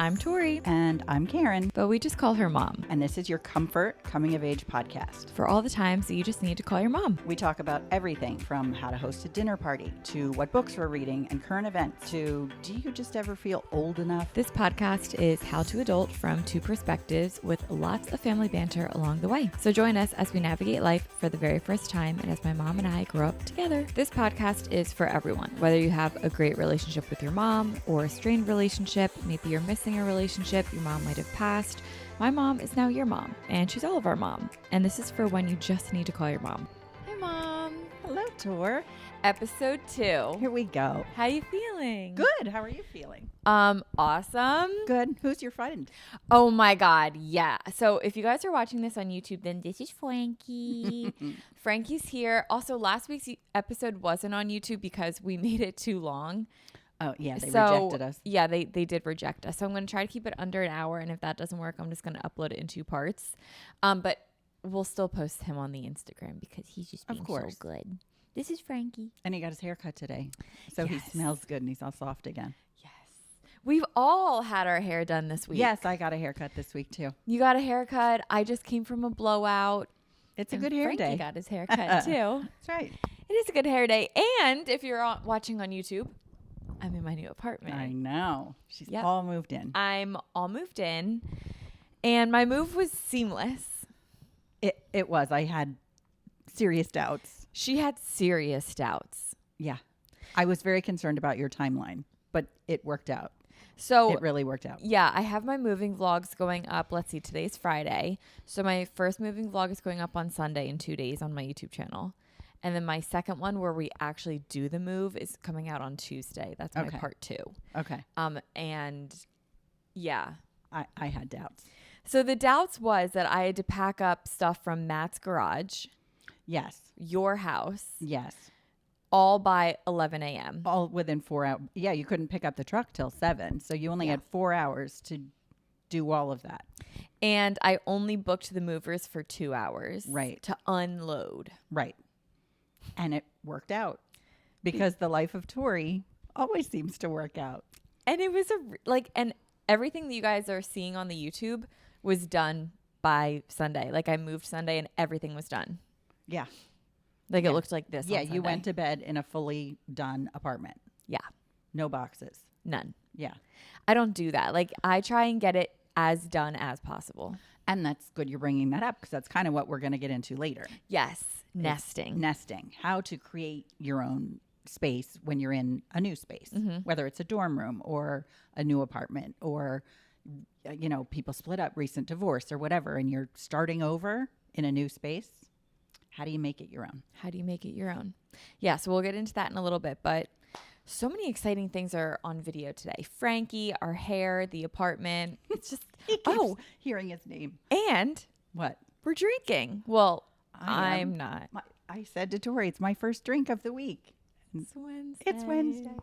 I'm Tori. And I'm Karen. But we just call her Mom. And this is your comfort coming of age podcast. For all the times that you just need to call your mom. We talk about everything from how to host a dinner party to what books we're reading and current events to do you just ever feel old enough? This podcast is how to adult from two perspectives with lots of family banter along the way. So join us as we navigate life for the very first time and as my mom and I grow up together. This podcast is for everyone, whether you have a great relationship with your mom or a strained relationship, maybe you're missing a relationship, your mom might have passed. My mom is now your mom, and she's all of our mom. And this is for when you just need to call your mom. Hi, Mom. Hello, Tor. Episode 2. Here we go. How you feeling? Good. How are you feeling? Awesome. Good. Who's your friend? Oh my God, yeah. So if you guys are watching this on YouTube, then this is Frankie. Frankie's here. Also, last week's episode wasn't on YouTube because we made it too long. Oh, yeah, they rejected us. Yeah, they did reject us. So I'm going to try to keep it under an hour, and if that doesn't work, I'm just going to upload it in 2 parts. But we'll still post him on the Instagram because he's just being so good. This is Frankie. And he got his hair cut today. So He smells good and he's all soft again. Yes. We've all had our hair done this week. Yes, I got a haircut this week too. You got a haircut. I just came from a blowout. It's a good hair Frankie day. Got his hair cut too. That's right. It is a good hair day. And if you're watching on YouTube, I'm in my new apartment. I know. She's all moved in. I'm all moved in. And my move was seamless. It was. I had serious doubts. She had serious doubts. Yeah. I was very concerned about your timeline, but it worked out. So it really worked out. Yeah, I have my moving vlogs going up. Let's see, today's Friday. So my first moving vlog is going up on Sunday in 2 days on my YouTube channel. And then my second one where we actually do the move is coming out on Tuesday. That's my part 2. Okay. And yeah. I had doubts. So the doubts was that I had to pack up stuff from Matt's garage. Yes. Your house. Yes. All by 11 a.m. All within 4 hours. Yeah, you couldn't pick up the truck till 7. So you only had 4 hours to do all of that. And I only booked the movers for 2 hours. Right. To unload. Right. And it worked out because the life of Tori always seems to work out. And it was and everything that you guys are seeing on the YouTube was done by Sunday. Like I moved Sunday and everything was done. Yeah. Like it looked like this. Yeah. You went to bed in a fully done apartment. Yeah. No boxes. None. Yeah. I don't do that. Like I try and get it as done as possible. And that's good you're bringing that up because that's kind of what we're going to get into later. Yes. Nesting. Nesting. How to create your own space when you're in a new space, whether it's a dorm room or a new apartment or, people split up, recent divorce or whatever, and you're starting over in a new space. How do you make it your own? How do you make it your own? Yeah. So we'll get into that in a little bit, but so many exciting things are on video today. Frankie, our hair, the apartment. It's just, hearing his name. And what? We're drinking. Well, I'm not. I said to Tori, it's my first drink of the week. It's Wednesday. It's Wednesday.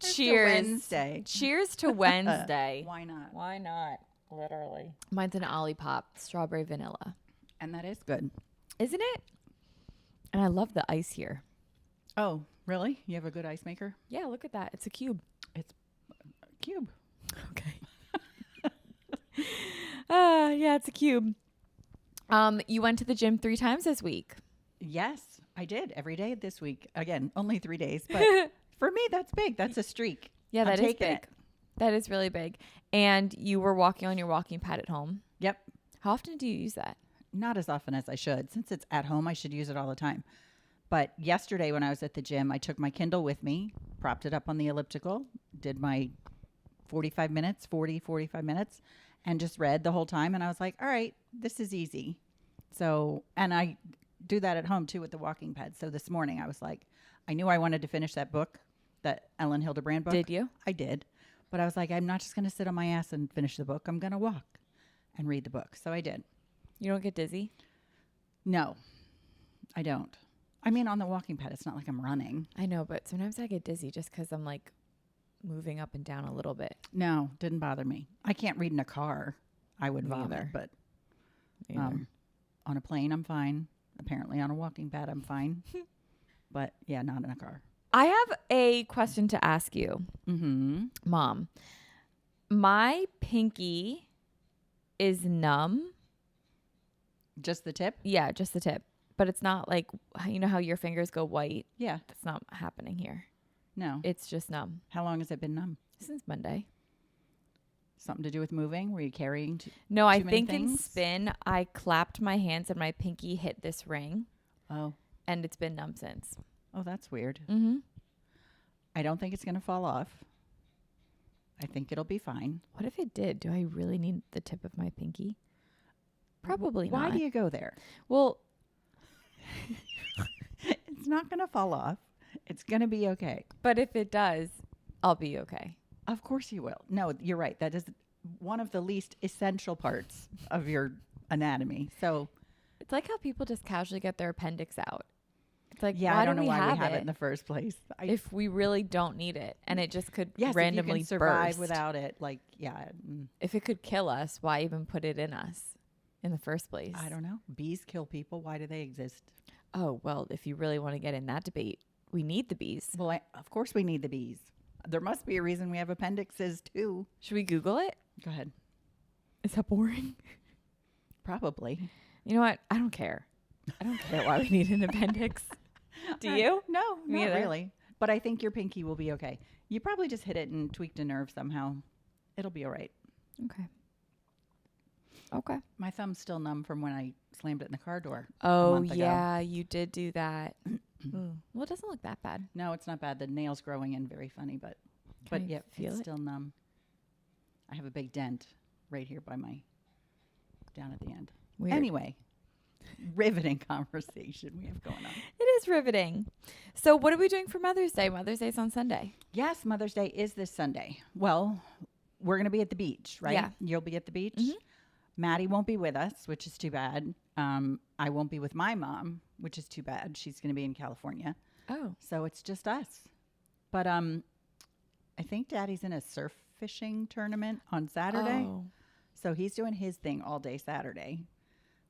Cheers. Wednesday. Cheers to Wednesday. Why not? Why not? Literally. Mine's an Olipop, strawberry vanilla. And that is good. Isn't it? And I love the ice here. Oh, really? You have a good ice maker? Yeah, look at that. It's a cube. It's a cube. Okay. Yeah, it's a cube. You went to the gym 3 times this week. Yes, I did. Every day this week. Again, only 3 days. But for me, that's big. That's a streak. Yeah, that is big. That is really big. And you were walking on your walking pad at home. Yep. How often do you use that? Not as often as I should. Since it's at home, I should use it all the time. But yesterday when I was at the gym, I took my Kindle with me, propped it up on the elliptical, did my 45 minutes, and just read the whole time. And I was like, all right, this is easy. So, and I do that at home too with the walking pad. So this morning I was like, I knew I wanted to finish that book, that Ellen Hildebrand book. Did you? I did. But I was like, I'm not just going to sit on my ass and finish the book. I'm going to walk and read the book. So I did. You don't get dizzy? No, I don't. I mean, on the walking pad, it's not like I'm running. I know, but sometimes I get dizzy just because I'm like moving up and down a little bit. No, didn't bother me. I can't read in a car. I would vomit, but on a plane, I'm fine. Apparently on a walking pad, I'm fine. But yeah, not in a car. I have a question to ask you, Mom. My pinky is numb. Just the tip? Yeah, just the tip. But it's not like, you know how your fingers go white? Yeah. That's not happening here. No. It's just numb. How long has it been numb? Since Monday. Something to do with moving? Were you carrying No, too I many think things? in spin, I clapped my hands and my pinky hit this ring. Oh. And it's been numb since. Oh, that's weird. Mm-hmm. I don't think it's going to fall off. I think it'll be fine. What if it did? Do I really need the tip of my pinky? Probably not. Why do you go there? Well, It's not going to fall off. It's going to be okay. but if it does, I'll be okay. Of course you will. No, you're right. That is one of the least essential parts of your anatomy. So, It's like how people just casually get their appendix out. It's like, yeah, why I don't do know we why have we have it it in the first place. if we really don't need it? And it just could Yes, randomly if you can survive burst. without it, like, yeah. If it could kill us, why even put it in us in the first place? I don't know. Bees kill people. Why do they exist? Oh, well, if you really want to get in that debate, we need the bees. Well, of course we need the bees. There must be a reason we have appendixes too. Should we Google it? Go ahead. Is that boring? Probably. You know what? I don't care. I don't care why we need an appendix. Do you? No, Me not either. really. But I think your pinky will be okay. You probably just hit it and tweaked a nerve somehow. It'll be all right. Okay. Okay. My thumb's still numb from when I slammed it in the car door. Oh, month ago. yeah, you did do that. Ooh. Well, it doesn't look that bad. No, it's not bad. The nail's growing in very funny, but Can I yeah, feel it's it? still numb. I have a big dent right here by my down at the end. Weird. Anyway, riveting conversation we have going on. It is riveting. So what are we doing for Mother's Day? Mother's Day's on Sunday. Yes, Mother's Day is this Sunday. Well, we're going to be at the beach, right? Yeah. You'll be at the beach. Mhm. Maddie won't be with us, which is too bad. I won't be with my mom, which is too bad. She's going to be in California. Oh. So it's just us. But I think Daddy's in a surf fishing tournament on Saturday. Oh. So he's doing his thing all day Saturday,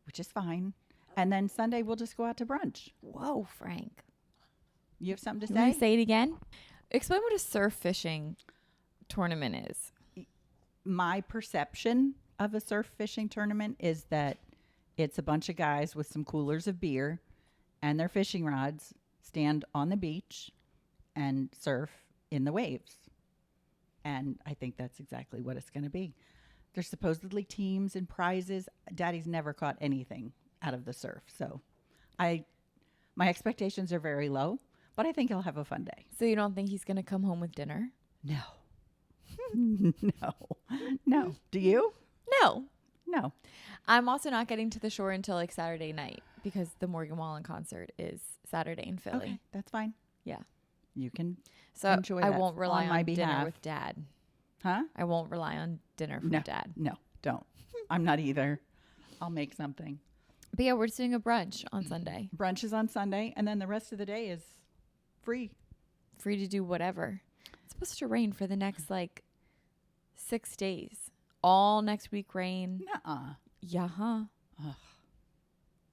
which is fine. And then Sunday we'll just go out to brunch. Whoa, Frank. You have something to Can you say? say it again? Explain what a surf fishing tournament is. My perception of a surf fishing tournament is that it's a bunch of guys with some coolers of beer and their fishing rods stand on the beach and surf in the waves. And I think that's exactly what it's going to be. There's supposedly teams and prizes. Daddy's never caught anything out of the surf. So my expectations are very low, but I think he'll have a fun day. So you don't think he's going to come home with dinner? No. No. Do you? No. No. I'm also not getting to the shore until like Saturday night because the Morgan Wallen concert is Saturday in Philly. Okay, that's fine. Yeah. You can So enjoy I that won't rely on my on dinner behalf. with Dad. Huh? I won't rely on dinner from No. Dad. No, don't. I'm not either. I'll make something. But yeah, we're just doing a brunch on Sunday. Brunch is on Sunday, and then the rest of the day is free. Free to do whatever. It's supposed to rain for the next like 6 days. All next week rain. Nuh-uh. Yeah, huh?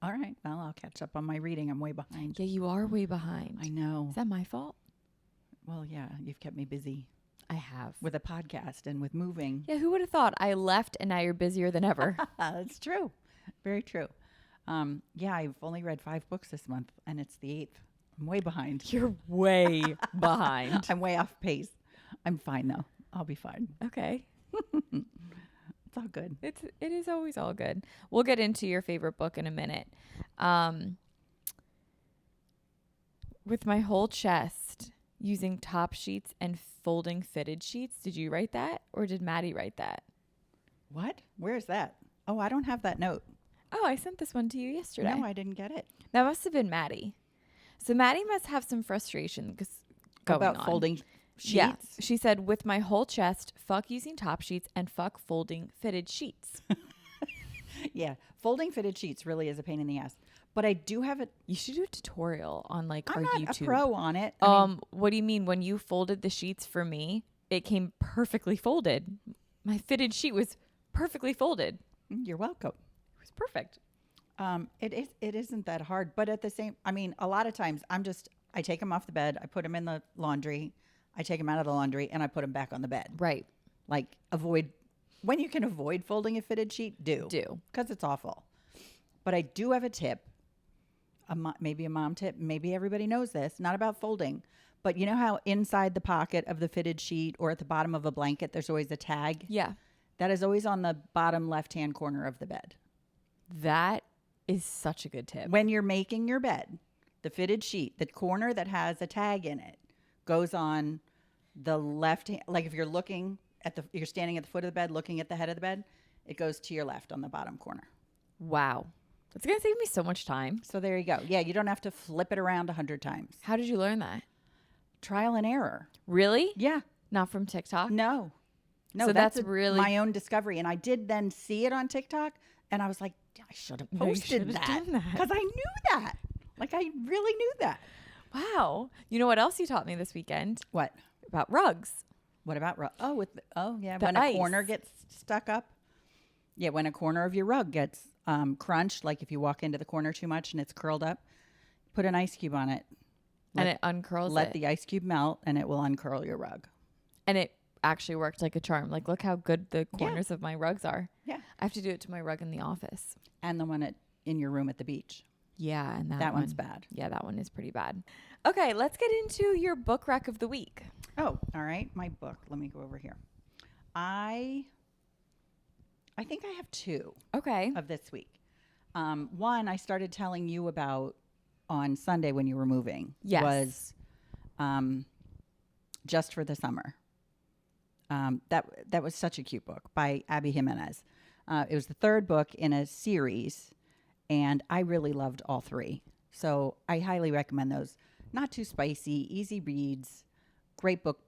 All right. Well, I'll catch up on my reading. I'm way behind. Yeah, you are way behind. I know. Is that my fault? Well, yeah, you've kept me busy I have. with a podcast and with moving. Yeah, who would have thought? I left and now you're busier than ever. That's true. Very true. Yeah, I've only read 5 books this month, and it's the 8th. I'm way behind. You're way behind. I'm way off pace. I'm fine, though. I'll be fine. Okay. It's all good. It is always all good. We'll get into your favorite book in a minute. With my whole chest, using top sheets and folding fitted sheets. Did you write that or did Maddie write that? What? Where's that? Oh, I don't have that note. Oh, I sent this one to you yesterday. No, I didn't get it. That must have been Maddie. So Maddie must have some frustration going About on. folding sheets? Yeah. She said, with my whole chest, fuck using top sheets and fuck folding fitted sheets. Yeah. Folding fitted sheets really is a pain in the ass. But I do have it. You should do a tutorial on like I'm our not YouTube. a pro on it. I mean, What do you mean? When you folded the sheets for me, it came perfectly folded. My fitted sheet was perfectly folded. you're welcome. It was perfect. It isn't that hard, but at the same, I mean, a lot of times I take them off the bed. I put them in the laundry. I take them out of the laundry and I put them back on the bed. Right. Like when you can avoid folding a fitted sheet, do. Because it's awful. But I do have a tip, maybe a mom tip. Maybe everybody knows this. Not about folding. But you know how inside the pocket of the fitted sheet or at the bottom of a blanket, there's always a tag? Yeah. That is always on the bottom left-hand corner of the bed. That is such a good tip. When you're making your bed, the fitted sheet, the corner that has a tag in it, goes on the left hand. Like if you're looking you're standing at the foot of the bed, looking at the head of the bed, it goes to your left on the bottom corner. Wow. That's going to save me so much time. So there you go. Yeah, you don't have to flip it around 100 times. How did you learn that? Trial and error. Really? Yeah. Not from TikTok? No, So that's really my own discovery. And I did then see it on TikTok, and I was like, I should have posted that because I knew that. Like I really knew that. Wow. You know what else you taught me this weekend? What? About rugs. What about rug? Yeah. The When ice. a corner gets stuck up. Yeah, when a corner of your rug gets crunched, like if you walk into the corner too much and it's curled up, put an ice cube on it. And it uncurls Let the ice cube melt, and it will uncurl your rug. And it actually worked like a charm. Like, look how good the corners of my rugs are. Yeah. I have to do it to my rug in the office. And the one in your room at the beach. Yeah, and That one's bad. Yeah, that one is pretty bad. Okay, let's get into your book rec of the week. Oh, all right. My book. Let me go over here. I think I have two. Okay. Of this week. One I started telling you about on Sunday when you were moving. Yes. Was Just for the Summer. That was such a cute book by Abby Jimenez. It was the third book in a series, and I really loved all three. So I highly recommend those. Not too spicy, easy reads, great book,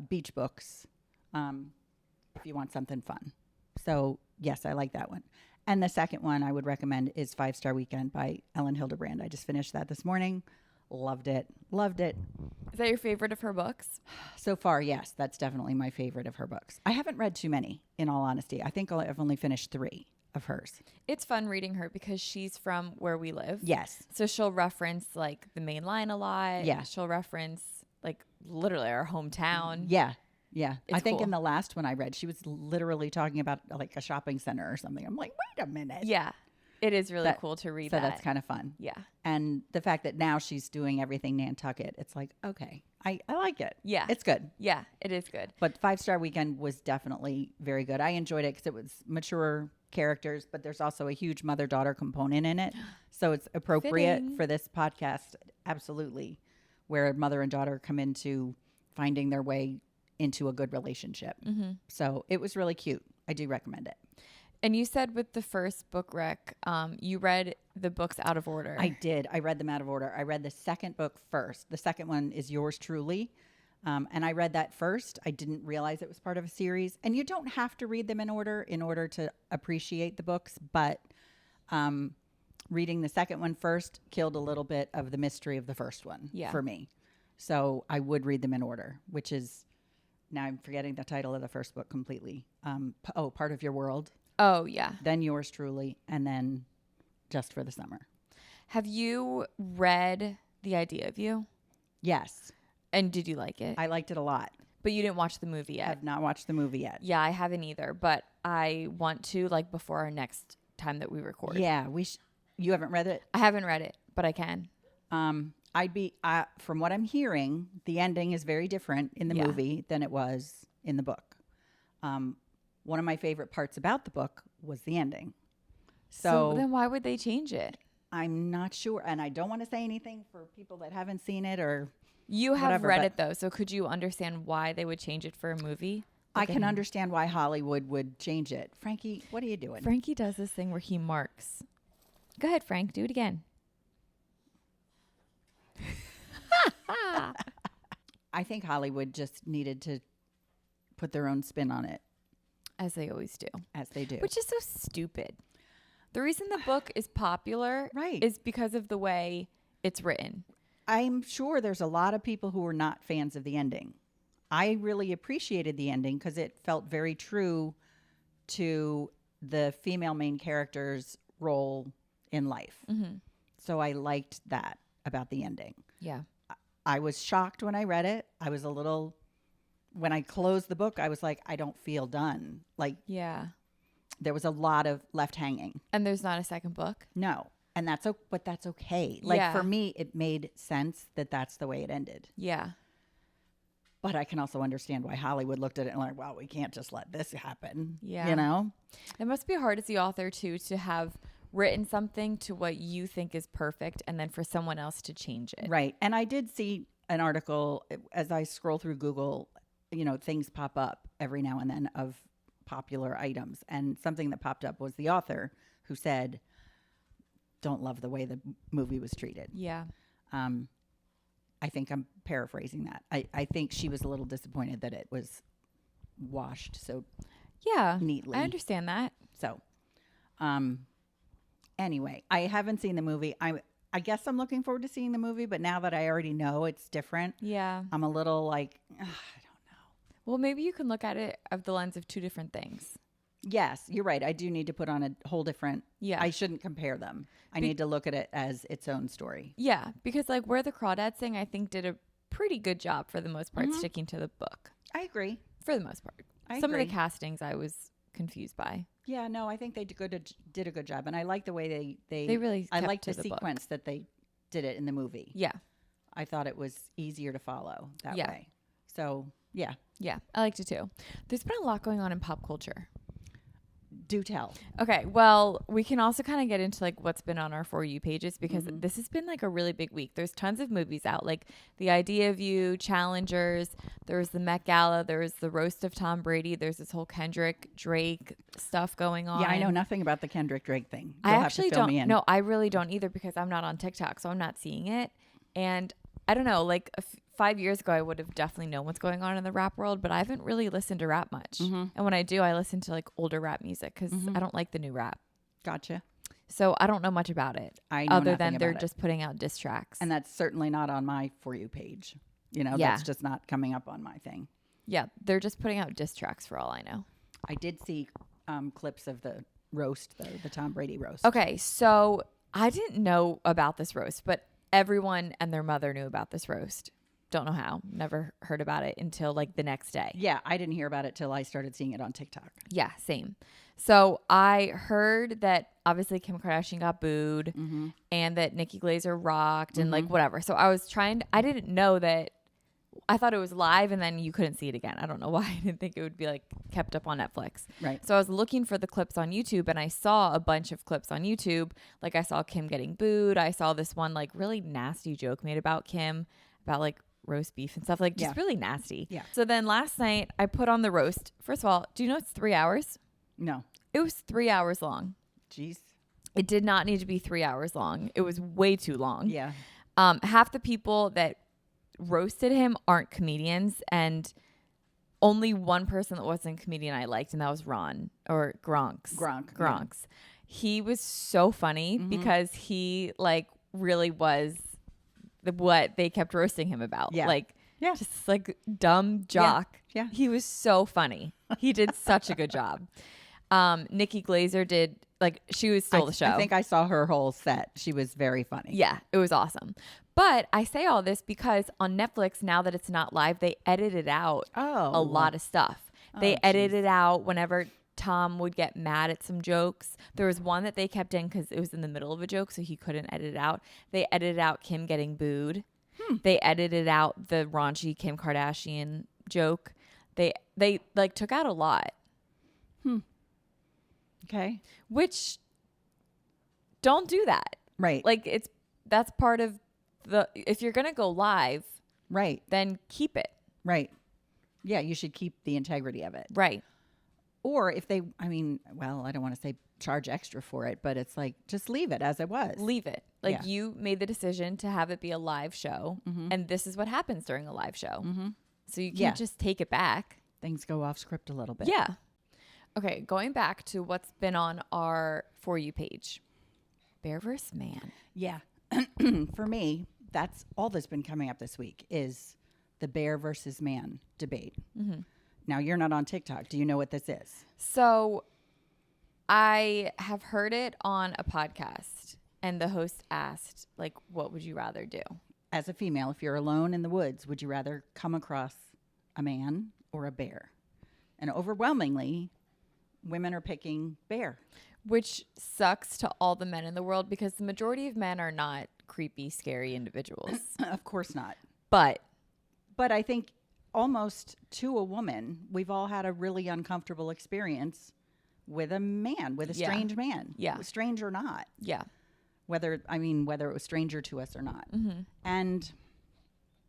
beach books, if you want something fun. So yes, I like that one. And the second one I would recommend is 5-Star Weekend by Ellen Hildebrand. I just finished that this morning. Loved it. Loved it. Is that your favorite of her books? So far, yes, that's definitely my favorite of her books. I haven't read too many, in all honesty. I think I've only finished 3 of hers. It's fun reading her because she's from where we live. Yes. So she'll reference like the main line a lot. Yeah. She'll reference like literally our hometown. Yeah. Yeah. It's I think cool. in the last one I read, she was literally talking about like a shopping center or something. I'm like, wait a minute. Yeah. It is really cool to read so that. that's kind of fun. Yeah. And the fact that now she's doing everything Nantucket, it's like, okay, I like it. Yeah. It's good. Yeah, it is good. But 5-Star Weekend was definitely very good. I enjoyed it because it was mature characters, but there's also a huge mother-daughter component in it. So it's appropriate Fitting. for this podcast, absolutely, where mother and daughter come into finding their way into a good relationship. Mm-hmm. So it was really cute. I do recommend it. And you said with the first book rec, you read the books out of order. I did. I read them out of order. I read the second book first. The second one is Yours Truly. And I read that first. I didn't realize it was part of a series. And you don't have to read them in order to appreciate the books. But reading the second one first killed a little bit of the mystery of the first one for me. So I would read them in order, which is, now I'm forgetting the title of the first book completely. Part of Your World. Oh, yeah. Then Yours Truly. And then Just for the Summer. Have you read The Idea of You? Yes. And did you like it? I liked it a lot. But you didn't watch the movie yet. I've not watched the movie yet. Yeah, I haven't either. But I want to, like, before our next time that we record. Yeah, you haven't read it? I haven't read it, but I can. From what I'm hearing, the ending is very different in the movie than it was in the book. One of my favorite parts about the book was the ending. So then why would they change it? I'm not sure. And I don't want to say anything for people that haven't seen it or You have whatever, read but it, though. So could you understand why they would change it for a movie? I can understand why Hollywood would change it. Frankie, what are you doing? Frankie does this thing where he marks. Go ahead, Frank. Do it again. I think Hollywood just needed to put their own spin on it. As they always do. As they do. Which is so stupid. The reason the book is popular is because of the way it's written. I'm sure there's a lot of people who are not fans of the ending. I really appreciated the ending because it felt very true to the female main character's role in life. Mm-hmm. So I liked that about the ending. Yeah. I was shocked when I read it. I was a little, when I closed the book, I was like, I don't feel done. Like, Yeah. there was a lot of left hanging. And there's not a second book? No. And but that's okay. Like, Yeah. for me, it made sense that that's the way it ended. Yeah. But I can also understand why Hollywood looked at it and like, well, we can't just let this happen. Yeah. You know? It must be hard as the author, too, to have written something to what you think is perfect and then for someone else to change it. Right. And I did see an article as I scroll through Google, you know, things pop up every now and then of popular items. And something that popped up was the author who said, don't love the way the movie was treated. Yeah. I think I'm paraphrasing that. I think she was a little disappointed that it was washed so neatly. I understand that. So, anyway, I haven't seen the movie. I guess I'm looking forward to seeing the movie, but now that I already know it's different, Yeah. I'm a little like, I don't know. Well, maybe you can look at it of the lens of two different things. Yes, you're right. I do need to put on a whole different. Yeah. I shouldn't compare them. I need to look at it as its own story. Yeah, because like Where the Crawdads Sing, I think did a pretty good job for the most part sticking to the book. I agree. For the most part. I Some agree. of the castings I was confused by. Yeah, no, I think they did a good job, and I like the way They really I kept liked to the the book. sequence that they did it in the movie. Yeah. I thought it was easier to follow that Yeah. way. So yeah, Yeah, I liked it too. There's been a lot going on in pop culture. do tell. Okay, well, we can also kind of get into like what's been on our For You pages because this has been like a really big week. There's tons of movies out, like The Idea of You, Challengers. There was the Met Gala. There was the Roast of Tom Brady. There's this whole Kendrick Drake stuff going on. Yeah, I know nothing about the Kendrick Drake thing. I You'll have actually to fill don't. me in. No, I really don't either because I'm not on TikTok, so I'm not seeing it. And I don't know, like 5 years ago, I would have definitely known what's going on in the rap world, but I haven't really listened to rap much. And when I do, I listen to like older rap music because I don't like the new rap. Gotcha. So I don't know much about it. I know other nothing than they're about it. just putting out diss tracks. And that's certainly not on my For You page. You know, Yeah. that's just not coming up on my thing. Yeah, they're just putting out diss tracks for all I know. I did see clips of the roast, though, the Tom Brady roast. Okay, so I didn't know about this roast, but everyone and their mother knew about this roast. Don't know how. Never heard about it until like the next day. Yeah, I didn't hear about it till I started seeing it on TikTok. Yeah, same. So I heard that obviously Kim Kardashian got booed and that Nikki Glaser rocked and like whatever. So I didn't know that. I thought it was live and then you couldn't see it again. I don't know why. I didn't think it would be like kept up on Netflix. Right. So I was looking for the clips on YouTube and I saw a bunch of clips on YouTube. Like I saw Kim getting booed. I saw this one like really nasty joke made about Kim about like roast beef and stuff, like just really nasty. Yeah. So then last night I put on the roast. First of all, do you know it's 3 hours? No. It was 3 hours long. Jeez. It did not need to be 3 hours long. It was way too long. Yeah. Half the people that roasted him aren't comedians, and only one person that wasn't a comedian I liked, and that was Ron or Gronks. Gronk. He was so funny because he like really was what they kept roasting him about. Yeah. Like Yeah. just like dumb jock. Yeah. He was so funny. He did such a good job. Nikki Glaser did, like, she was stole the show. I think I saw her whole set. She was very funny. Yeah, it was awesome. But I say all this because on Netflix, now that it's not live, they edited out a lot of stuff. They edited out whenever Tom would get mad at some jokes. There was one that they kept in because it was in the middle of a joke, so he couldn't edit it out. They edited out Kim getting booed. They edited out the raunchy Kim Kardashian joke. They like took out a lot. Okay. Which, don't do that. Right. Like that's part of if you're going to go live, right. then keep it. Right. Yeah, you should keep the integrity of it. Right. Or if they, I mean, well, I don't want to say charge extra for it, but it's like, just leave it as it was. Leave it. Like Yeah. you made the decision to have it be a live show, and this is what happens during a live show. So you can't just take it back. Things go off script a little bit. Yeah. Okay, going back to what's been on our For You page. Bear vs. Man. Yeah. For me, that's all that's been coming up this week is the bear versus man debate. Now, you're not on TikTok. Do you know what this is? So I have heard it on a podcast, and the host asked, like, what would you rather do? as a female, if you're alone in the woods, would you rather come across a man or a bear? And overwhelmingly, women are picking bear. Which sucks to all the men in the world because the majority of men are not creepy, scary individuals. Of course not. But I think almost to a woman, we've all had a really uncomfortable experience with a man, with a strange man. Yeah. Strange or not. yeah. Whether it was stranger to us or not. And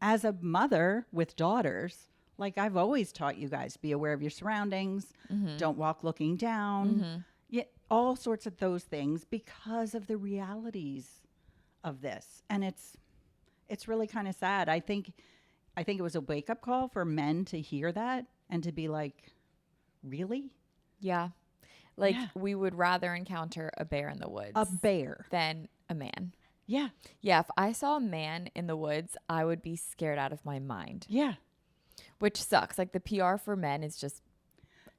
as a mother with daughters, like I've always taught you guys, be aware of your surroundings. Don't walk looking down. All sorts of those things because of the realities of this. And it's really kind of sad. I think it was a wake-up call for men to hear that and to be like, really? Yeah. Like we would rather encounter a bear in the woods. A bear. Than a man. Yeah. Yeah. If I saw a man in the woods, I would be scared out of my mind. Yeah. Which sucks. Like the PR for men is just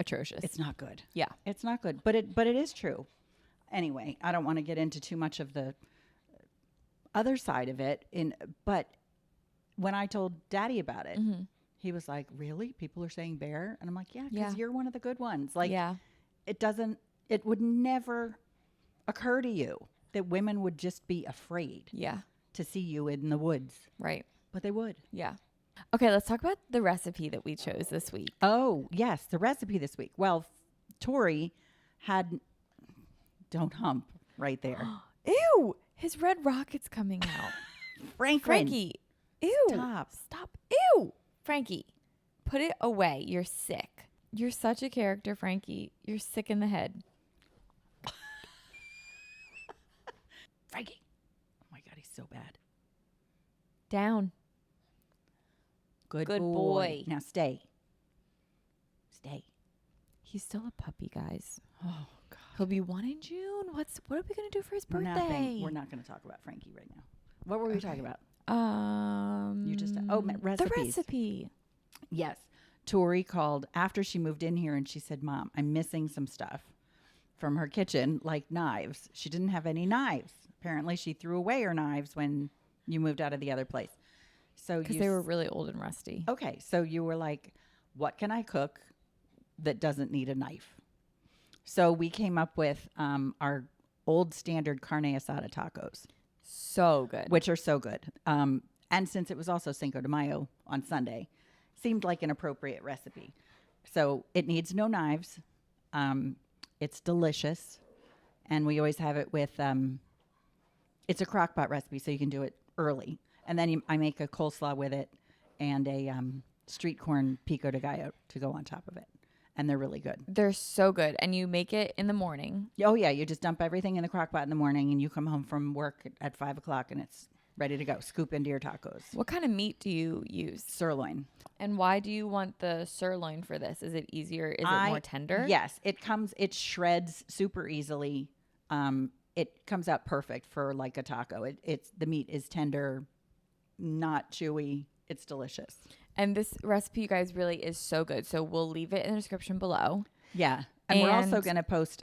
atrocious. It's not good. Yeah. It's not good. But it is true. Anyway, I don't want to get into too much of the other side of it. But when I told Daddy about it, he was like, really? People are saying bear? And I'm like, yeah, because you're one of the good ones. Like, it would never occur to you that women would just be afraid to see you in the woods. Right. But they would. Yeah. Okay, let's talk about the recipe that we chose this week. Oh, yes, the recipe this week. Well, Tori had, don't hump right there. Ew, his red rocket's coming out. Frankie, ew. Stop. Ew. Frankie, put it away. You're sick. You're such a character, Frankie. You're sick in the head. Frankie. Oh my God, he's so bad. Down. Good boy. Now stay. Stay. He's still a puppy, guys. Oh God. He'll be 1 in June. What are we gonna do for his birthday? Nothing. We're not going to talk about Frankie right now. What were we talking about? You just recipes. The recipe. Yes. Tori called after she moved in here and she said, Mom, I'm missing some stuff from her kitchen, like knives. She didn't have any knives. Apparently she threw away her knives when you moved out of the other place. So because they were really old and rusty. Okay. So you were like, what can I cook that doesn't need a knife? So we came up with our old standard carne asada tacos. So good. Which are so good. And since it was also Cinco de Mayo on Sunday, seemed like an appropriate recipe. So it needs no knives. It's delicious. And we always have it with, it's a crock pot recipe, so you can do it early. And then I make a coleslaw with it and a street corn pico de gallo to go on top of it. And they're really good. They're so good. And you make it in the morning. Oh, yeah. You just dump everything in the crock pot in the morning and you come home from work at 5 o'clock and it's ready to go. Scoop into your tacos. What kind of meat do you use? Sirloin. And why do you want the sirloin for this? Is it easier? Is it more tender? Yes. It shreds super easily. It comes out perfect for like a taco. The meat is tender, not chewy. It's delicious. And this recipe, you guys, really is so good. So we'll leave it in the description below. Yeah. And we're also going to post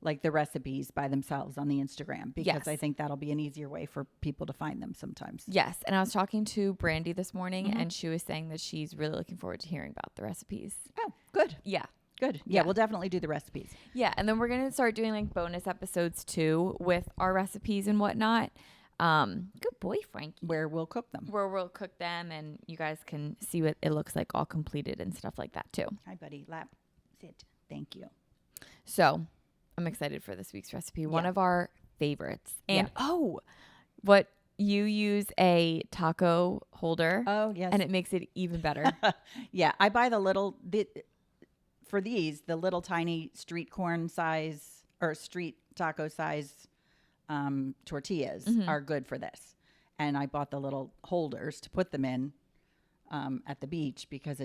like the recipes by themselves on the Instagram because I think that'll be an easier way for people to find them sometimes. Yes. And I was talking to Brandy this morning and she was saying that she's really looking forward to hearing about the recipes. Oh, good. Yeah. Good. Yeah, we'll definitely do the recipes. Yeah. And then we're going to start doing like bonus episodes too with our recipes and whatnot. Good boy, Frankie. Where we'll cook them. Where we'll cook them and you guys can see what it looks like all completed and stuff like that too. Hi, buddy. Lap. Sit. Thank you. So I'm excited for this week's recipe. One of our favorites. And what you use a taco holder. Oh, yes. And it makes it even better. Yeah. I buy the little tiny street corn size or street taco size tortillas are good for this. And I bought the little holders to put them in at the beach because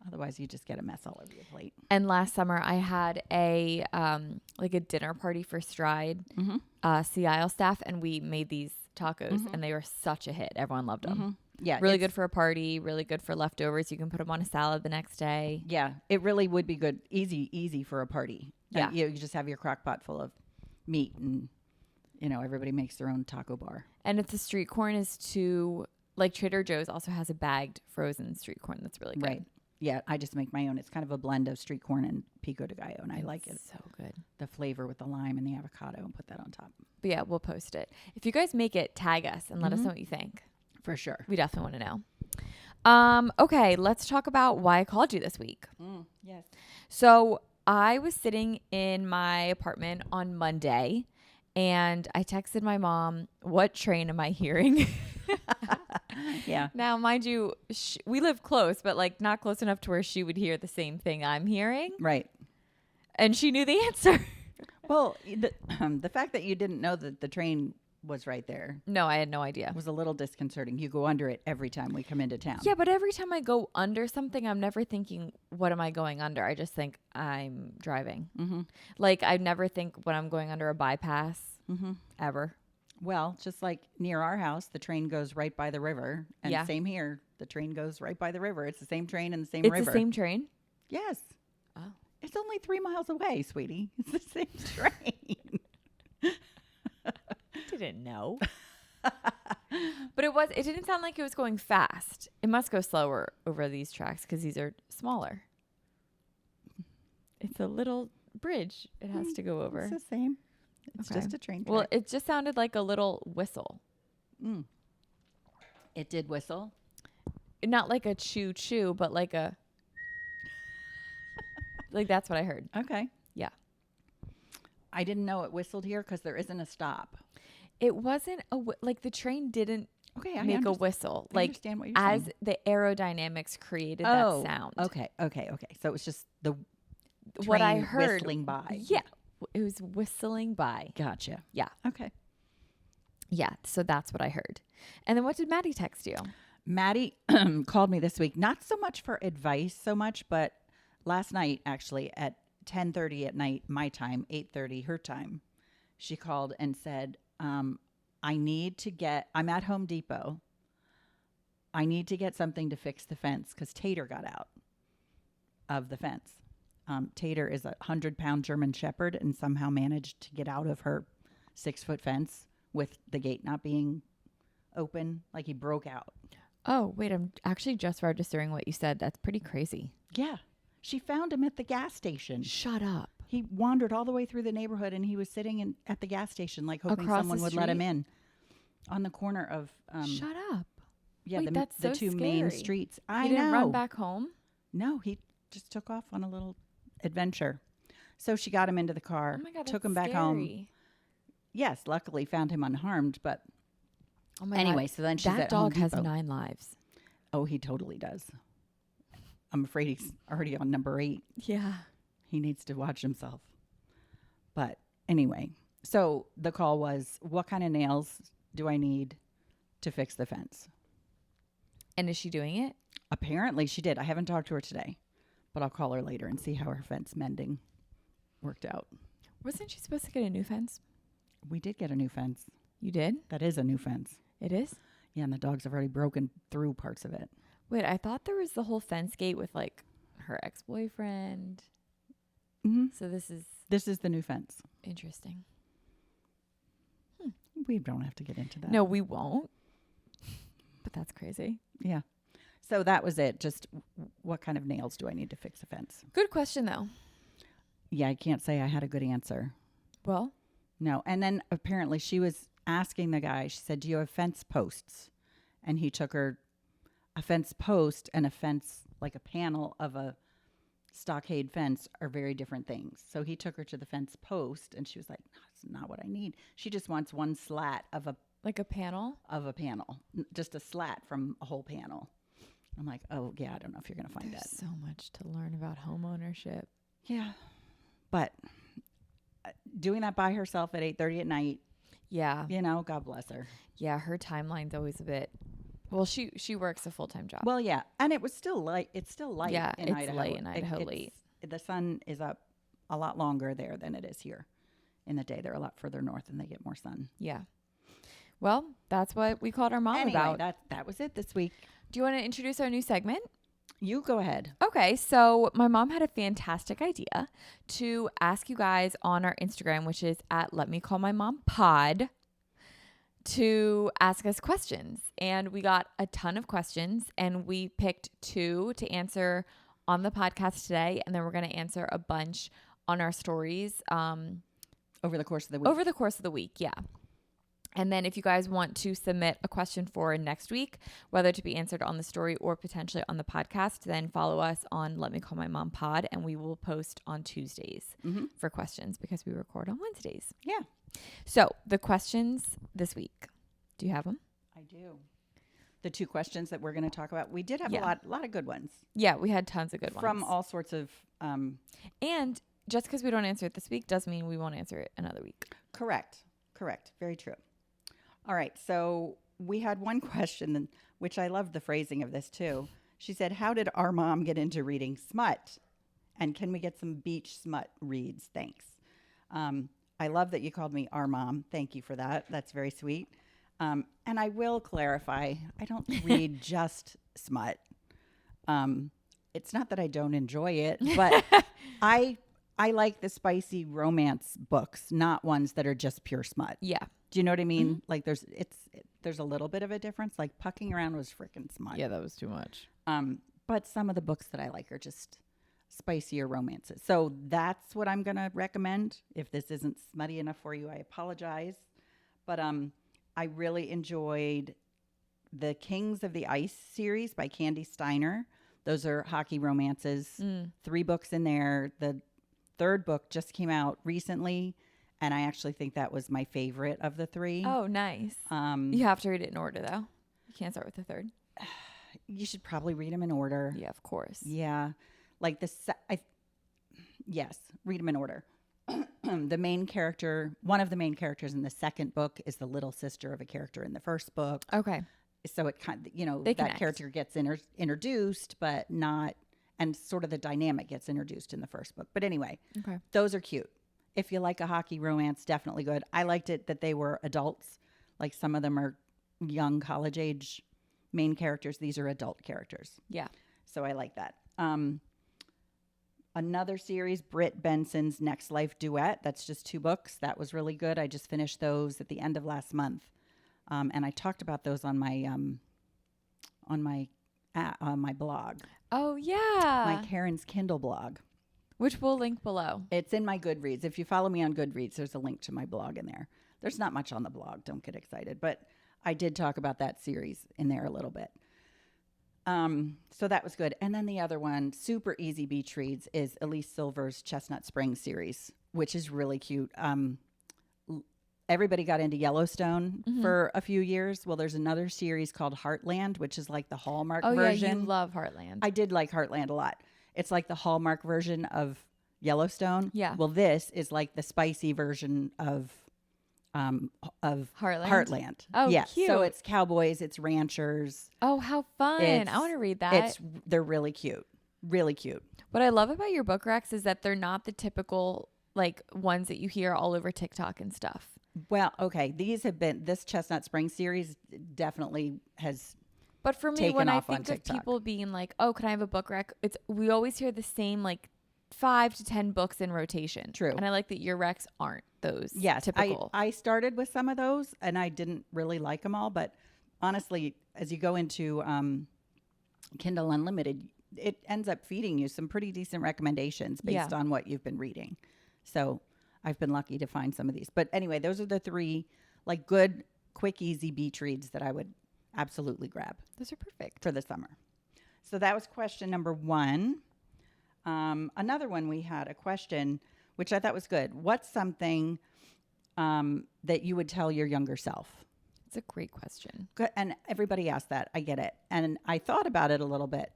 otherwise you just get a mess all over your plate. And last summer I had a dinner party for Stride Sea Isle staff, and we made these tacos and they were such a hit. Everyone loved them. Yeah. Really good for a party, really good for leftovers. You can put them on a salad the next day. Yeah. It really would be good. Easy for a party. Yeah. You just have your crock pot full of meat and everybody makes their own taco bar. And if the street corn is too like Trader Joe's also has a bagged frozen street corn that's really good. Right. Yeah, I just make my own. It's kind of a blend of street corn and pico de gallo, and I like it. So good. The flavor with the lime and the avocado, and put that on top. But yeah, we'll post it. If you guys make it, tag us and let us know what you think. For sure. We definitely want to know. Okay, let's talk about why I called you this week. Yes. So I was sitting in my apartment on Monday, and I texted my mom, "What train am I hearing?" Yeah. Now, mind you, we live close, but like not close enough to where she would hear the same thing I'm hearing. Right. And she knew the answer. Well, the fact that you didn't know that the train was right there No, I had no idea. was a little disconcerting. You go under it every time we come into town. Yeah, but every time I go under something, I'm never thinking, what am I going under? I just think I'm driving. Mm-hmm. Like, I never think when I'm going under a bypass, Mm-hmm. ever. Well, just like near our house, the train goes right by the river. And Yeah. same here. The train goes right by the river. It's the same train and the same It's river. the same train? Yes. Oh. It's only 3 miles away, sweetie. It's the same train. Didn't know. But it didn't sound like it was going fast. It must go slower over these tracks because these are smaller. It's a little bridge it has to go over. It's the same. It's Okay. just a train track. Well, it just sounded like a little whistle. It did whistle. Not like a choo choo, but like a like that's what I heard. Okay. Yeah. I didn't know it whistled here because there isn't a stop. It wasn't like the train didn't Okay, I make a whistle. I Like understand what you're as saying. the aerodynamics created that sound. Okay. So it was just the What I train heard whistling by. Yeah. It was whistling by. Gotcha. Yeah. Okay. Yeah. So that's what I heard. And then what did Maddie text you? Maddie called me this week, not so much for advice so much, but last night actually at 10:30 at night, my time, 8:30 her time, she called and said, I'm at Home Depot. I need to get something to fix the fence because Tater got out of the fence. Tater is a 100-pound German Shepherd and somehow managed to get out of her 6-foot fence with the gate not being open. Like he broke out. Oh, wait, I'm actually just registering what you said. That's pretty crazy. Yeah. She found him at the gas station. Shut up. He wandered all the way through the neighborhood and he was sitting at the gas station, like hoping Across someone the would let him street? in on the corner of, Shut up. yeah, Wait, the that's the so two main scary. streets. He I didn't know. run back home? No, he just took off on a little adventure. So she got him into the car, Oh my God, took that's him back home. scary. Yes, luckily found him unharmed. But Oh my anyway, God. so then she's That at Home dog has Depot. 9 lives. Oh, he totally does. I'm afraid he's already on number 8. Yeah. He needs to watch himself. But anyway, so the call was, what kind of nails do I need to fix the fence? And is she doing it? Apparently she did. I haven't talked to her today, but I'll call her later and see how her fence mending worked out. Wasn't she supposed to get a new fence? We did get a new fence. You did? That is a new fence. It is? Yeah, and the dogs have already broken through parts of it. Wait, I thought there was the whole fence gate with like her ex-boyfriend. Mm-hmm. So this is This is the new fence. interesting. We don't have to get into that. No, we won't. But that's crazy. Yeah. So that was it. Just what kind of nails do I need to fix a fence? Good question, though. Yeah, I can't say I had a good answer. Well, No. And then apparently she was asking the guy, she said, do you have fence posts? And he took her a fence post and a fence, like a panel of a stockade fence are very different things. So he took her to the fence post and she was like, no, that's not what I need. She just wants one slat of a like a panel. panel, just a slat from a whole panel. I'm like, oh yeah, I don't know if you're going to find There's that. so much to learn about home ownership. Yeah. But doing that by herself at 8:30 at night, Yeah. you know, God bless her. Yeah, her timeline's always a bit. Well, she works a full-time job. Well, yeah. And it was still light. It's still light Yeah, in it's Idaho. light in Idaho late. The sun is up a lot longer there than it is here in the day. They're a lot further north and they get more sun. Yeah. Well, that's what we called our mom Anyway, about. that was it this week. Do you want to introduce our new segment? You go ahead. Okay, so my mom had a fantastic idea to ask you guys on our Instagram, which is at Let Me Call My Mom Pod, to ask us questions. And we got a ton of questions, and we picked 2 to answer on the podcast today. And then we're going to answer a bunch on our stories over the course of the week. Over the course of the week, yeah. And then if you guys want to submit a question for next week, whether to be answered on the story or potentially on the podcast, then follow us on Let Me Call My Mom Pod, and we will post on Tuesdays for questions because we record on Wednesdays. Yeah. So the questions this week, do you have them? I do. The 2 questions that we're going to talk about, we did have a lot of good ones. Yeah, we had tons of good ones. From all sorts of... and just because we don't answer it this week doesn't mean we won't answer it another week. Correct. Very true. All right. So we had one question, which I love the phrasing of this too. She said, how did our mom get into reading smut? And can we get some beach smut reads? Thanks. I love that you called me our mom. Thank you for that. That's very sweet. And I will clarify, I don't read just smut. It's not that I don't enjoy it, but I like the spicy romance books, not ones that are just pure smut. Yeah. Do you know what I mean? Like there's a little bit of a difference. Like Pucking Around was freaking smut. Yeah, that was too much. But some of the books that I like are just spicier romances. So that's what I'm going to recommend. If this isn't smutty enough for you, I apologize. But I really enjoyed the Kings of the Ice series by Candy Steiner. Those are hockey romances. 3 books in there. The 3rd book just came out recently, and I actually think that was my favorite of the 3. Oh, nice. You have to read it in order, though. You can't start with the 3rd. You should probably read them in order. Yeah, of course. Yeah. Like yes, read them in order. The main character, one of the main characters in the 2nd book is the little sister of a character in the 1st book. Okay. So it kind of, They that connect. character gets introduced, but not, and sort of the dynamic gets introduced in the 1st book. But anyway, okay. Those are cute. If you like a hockey romance, definitely good. I liked it that they were adults. Like some of them are young college age main characters. These are adult characters. Yeah. So I like that. Another series, Britt Benson's Next Life Duet. That's just 2 books. That was really good. I just finished those at the end of last month. And I talked about those on my blog. Oh, yeah. My Karen's Kindle blog. Which we'll link below. It's in my Goodreads. If you follow me on Goodreads, there's a link to my blog in there. There's not much on the blog. Don't get excited. But I did talk about that series in there a little bit. So that was good. And then the other one, super easy beach reads, is Elise Silver's Chestnut Springs series, which is really cute. Everybody got into Yellowstone for a few years. Well, there's another series called Heartland, which is like the Hallmark version. Oh, yeah, you love Heartland. I did like Heartland a lot. It's like the Hallmark version of Yellowstone. Yeah. Well, this is like the spicy version of Heartland. Oh, yeah. cute. So it's cowboys, it's ranchers. Oh, how fun. I want to read that. They're really cute. Really cute. What I love about your book racks is that they're not the typical like ones that you hear all over TikTok and stuff. Well, okay. This Chestnut Springs series definitely has. But for me, taken when I off on think of TikTok. people being like, oh, can I have a book rack? We always hear the same like 5 to 10 books in rotation. True. And I like that your racks aren't those Yes, typical. I started with some of those and I didn't really like them all. But honestly, as you go into Kindle Unlimited, it ends up feeding you some pretty decent recommendations based on what you've been reading. So I've been lucky to find some of these. But anyway, those are the 3 like good, quick, easy beach reads that I would absolutely grab. Those are perfect for the summer. So that was question number 1. Another one, we had a question, which I thought was good. What's something that you would tell your younger self? It's a great question. Good. And everybody asked that. I get it. And I thought about it a little bit.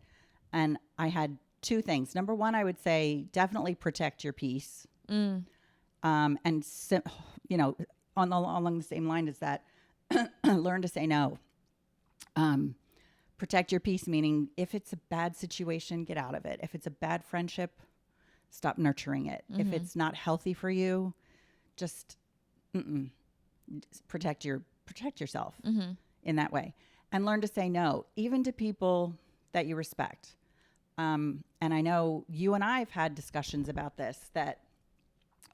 And I had 2 things. Number 1, I would say definitely protect your peace. And, along the same line as that, learn to say no. Protect your peace, meaning if it's a bad situation, get out of it. If it's a bad friendship, stop nurturing it. If it's not healthy for you, just protect yourself in that way, and learn to say no, even to people that you respect. And I know you and I have had discussions about this, that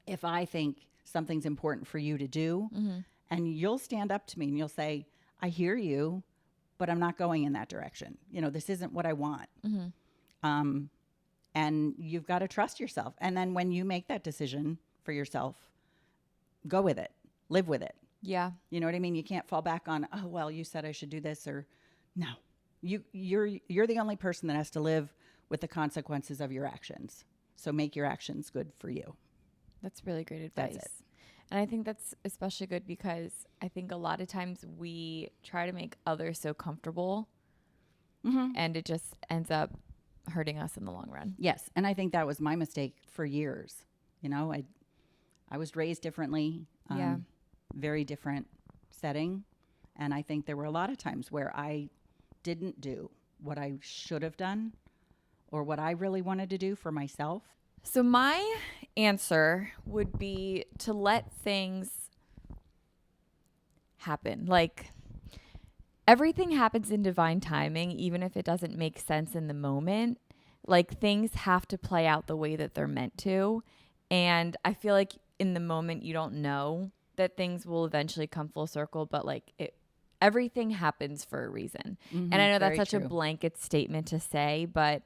if I think something's important for you to do And you'll stand up to me and you'll say, I hear you, but I'm not going in that direction. This isn't what I want. And you've got to trust yourself. And then when you make that decision for yourself, go with it, live with it. Yeah. You know what I mean? You can't fall back on, oh, well, you said I should do this, or no. You're the only person that has to live with the consequences of your actions. So make your actions good for you. That's really great advice. That's it. And I think that's especially good because I think a lot of times we try to make others so comfortable and it just ends up hurting us in the long run. Yes. And I think that was my mistake for years. I was raised differently, very different setting. And I think there were a lot of times where I didn't do what I should have done or what I really wanted to do for myself. So my answer would be to let things happen. Like everything happens in divine timing, even if it doesn't make sense in the moment. Like things have to play out the way that they're meant to. And I feel like in the moment you don't know that things will eventually come full circle, but like everything happens for a reason. And I know that's such a blanket statement to say, but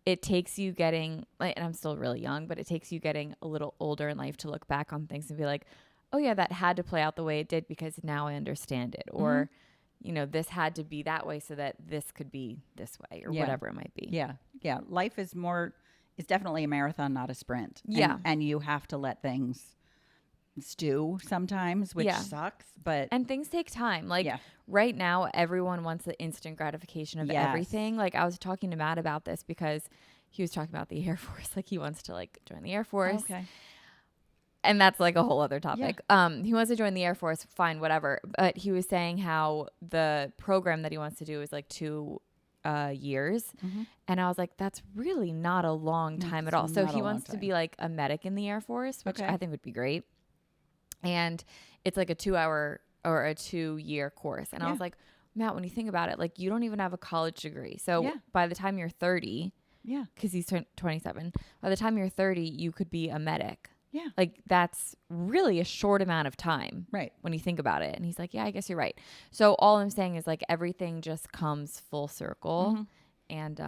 it takes you getting, and I'm still really young, but it takes you getting a little older in life to look back on things and be like, oh yeah, that had to play out the way it did because now I understand it. Or, this had to be that way so that this could be this way or whatever it might be. Yeah. Yeah. Life is definitely a marathon, not a sprint. Yeah. And you have to let things stew sometimes, which sucks, and things take time. Like right now, everyone wants the instant gratification of everything. Like I was talking to Matt about this because he was talking about the Air Force. Like he wants to like join the Air Force. Okay. And that's like a whole other topic. He wants to join the Air Force, fine, whatever. But he was saying how the program that he wants to do is like 2 years. And I was like, that's really not a long time at all. So he wants to be like a medic in the Air Force, which I think would be great. And it's like a 2-hour or a 2-year course. And I was like, Matt, when you think about it, like you don't even have a college degree. So by the time you're 30, because he's 27, by the time you're 30, you could be a medic. Yeah. Like that's really a short amount of time. Right. When you think about it. And he's like, yeah, I guess you're right. So all I'm saying is like everything just comes full circle. And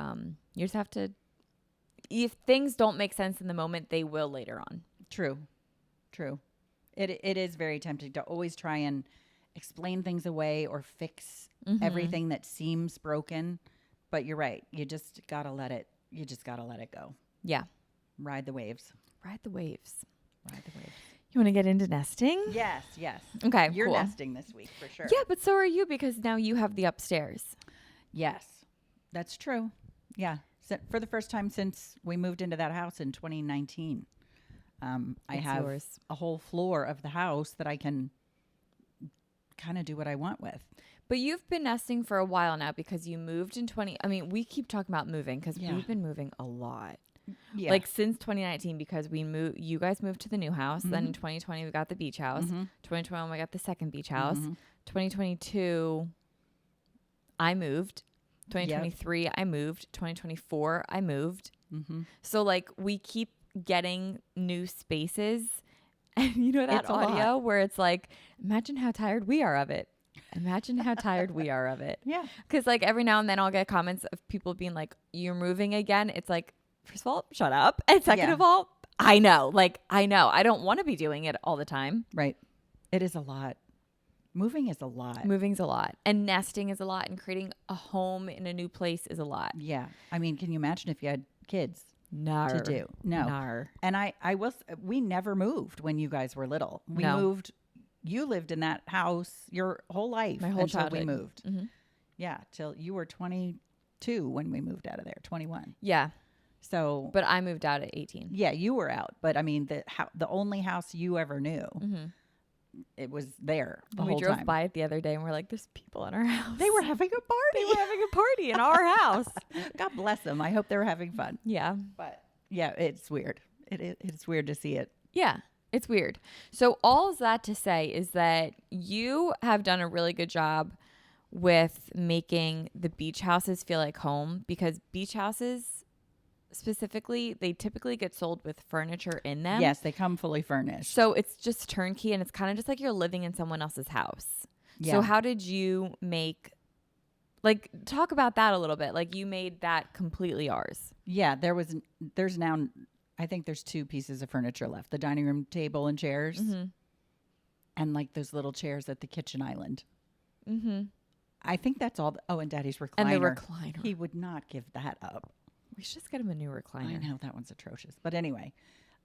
you just have to, if things don't make sense in the moment, they will later on. True. It is very tempting to always try and explain things away or fix everything that seems broken. But you're right. You just got to let it go. Yeah. Ride the waves. You want to get into nesting? Yes. Okay, You're cool. nesting this week for sure. Yeah, but so are you because now you have the upstairs. Yes, that's true. Yeah. So for the first time since we moved into that house in 2019, I have a whole floor of the house that I can kind of do what I want with. But you've been nesting for a while now because you moved in we keep talking about moving because we've been moving a lot. Yeah. Like since 2019 because you guys moved to the new house. Then in 2020 we got the beach house. 2021 we got the second beach house. 2022 I moved. 2023 I moved. 2024 I moved. So like we keep getting new spaces. And you know that it's audio where it's like, imagine how tired we are of it. Imagine how tired we are of it. Yeah. Because like every now and then I'll get comments of people being like, you're moving again. It's like, first of all, shut up. And second of all, I know. I don't want to be doing it all the time. Right. It is a lot. Moving is a lot. Moving's a lot. And nesting is a lot. And creating a home in a new place is a lot. Yeah. I mean, can you imagine if you had kids to do? No. And we never moved when you guys were little. We moved. You lived in that house your whole life. My whole until childhood. We moved. Yeah. Till you were 22 when we moved out of there. 21. Yeah. So, but I moved out at 18. Yeah, you were out. But I mean, the only house you ever knew, it was there the whole time. We drove by it the other day and we're like, there's people in our house. They were having a party. In our house. God bless them. I hope they were having fun. Yeah. But yeah, it's weird. It's weird to see it. Yeah, it's weird. So all that to say is that you have done a really good job with making the beach houses feel like home because beach houses specifically, they typically get sold with furniture in them. Yes, they come fully furnished. So it's just turnkey, and it's kind of just like you're living in someone else's house. Yeah. So how did you make, like, talk about that a little bit. Like, you made that completely ours. Yeah, there's now, I think there's 2 pieces of furniture left. The dining room table and chairs. Mm-hmm. And like those little chairs at the kitchen island. Mm-hmm. I think that's all. And Daddy's recliner. And the recliner. He would not give that up. We should just get him a new recliner. I know, that one's atrocious. But anyway,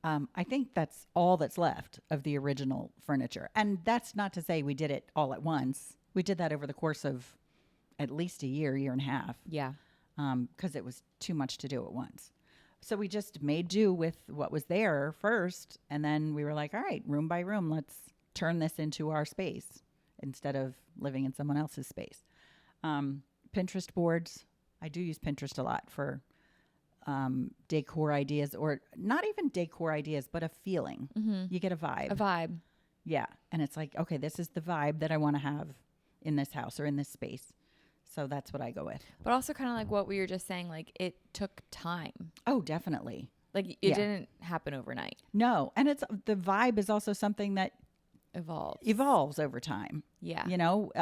I think that's all that's left of the original furniture. And that's not to say we did it all at once. We did that over the course of at least a year and a half. Yeah. Because it was too much to do at once. So we just made do with what was there first. And then we were like, all right, room by room, let's turn this into our space instead of living in someone else's space. Pinterest boards. I do use Pinterest a lot for decor ideas, or not even decor ideas, but a feeling. Mm-hmm. You get a vibe. A vibe. Yeah. And it's like, okay, this is the vibe that I want to have in this house or in this space. So that's what I go with. But also kind of like what we were just saying, like it took time. Oh, definitely. Like it didn't happen overnight. No. And it's the vibe is also something that evolves over time. Yeah. You know,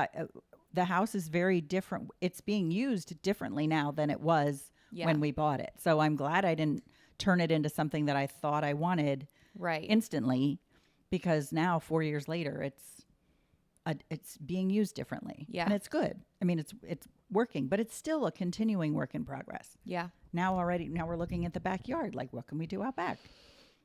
the house is very different. It's being used differently now than it was when we bought it. So I'm glad I didn't turn it into something that I thought I wanted instantly, because now 4 years later, it's being used differently. Yeah. And it's good. I mean, it's working, but it's still a continuing work in progress. Yeah. Now we're looking at the backyard. Like, what can we do out back?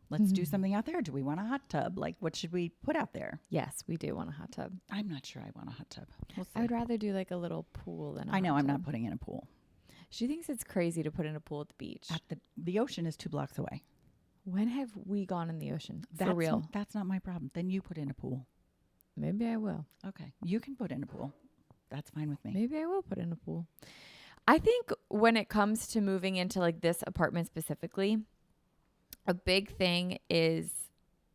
Let's do something out there. Do we want a hot tub? Like, what should we put out there? Yes, we do want a hot tub. I'm not sure I want a hot tub. We'll see. I would rather do like a little pool than a I know hot I'm tub. not putting in a pool. She thinks it's crazy to put in a pool at the beach. The ocean is 2 blocks away. When have we gone in the ocean? That's For real? That's not my problem. Then you put in a pool. Maybe I will. Okay. You can put in a pool. That's fine with me. Maybe I will put in a pool. I think when it comes to moving into like this apartment specifically, a big thing is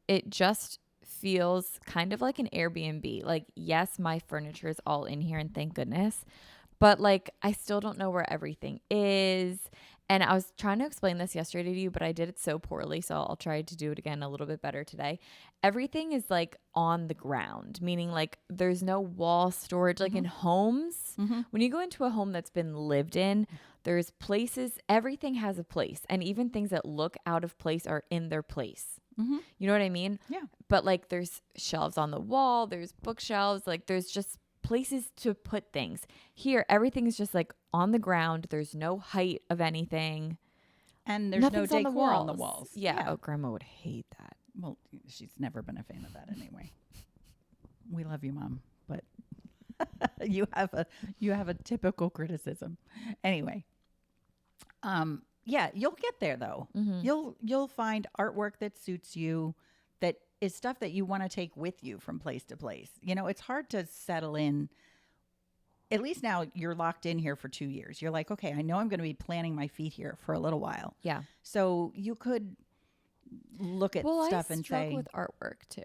it just feels kind of like an Airbnb. Like, yes, my furniture is all in here and thank goodness, but like I still don't know where everything is. And I was trying to explain this yesterday to you, but I did it so poorly. So I'll try to do it again a little bit better today. Everything is like on the ground, meaning like there's no wall storage. Like in homes, when you go into a home that's been lived in, there's places, everything has a place. And even things that look out of place are in their place. You know what I mean? Yeah. But like there's shelves on the wall, there's bookshelves, like there's just places to put things. Here, everything is just like on the ground. There's no height of anything. And there's Nothing's no decor on the walls. Yeah. Oh, Grandma would hate that. Well, she's never been a fan of that anyway. We love you, Mom, but you have a typical criticism. Anyway. Yeah, you'll get there though. You'll find artwork that suits you, that is stuff that you want to take with you from place to place. You know, it's hard to settle in. At least now you're locked in here for 2 years. You're like, okay, I know I'm going to be planting my feet here for a little while. Yeah. So you could look at stuff and say, I struggle with artwork too.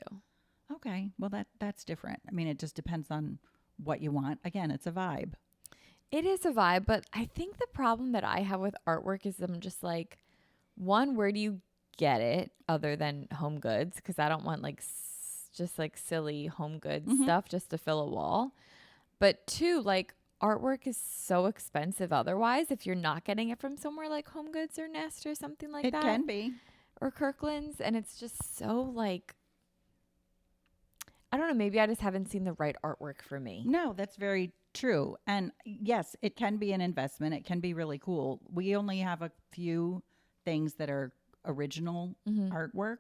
okay, well that's different. I mean, it just depends on what you want. Again, it's a vibe. It is a vibe, but I think the problem that I have with artwork is I'm just like, one, where do you get it other than Home Goods? Because I don't want like just like silly Home Goods stuff just to fill a wall. But two, like artwork is so expensive otherwise if you're not getting it from somewhere like Home Goods or Nest or something like that. It can be. Or Kirkland's. And it's just so like, I don't know, maybe I just haven't seen the right artwork for me. No, that's very true. And yes, it can be an investment. It can be really cool. We only have a few things that are original artwork.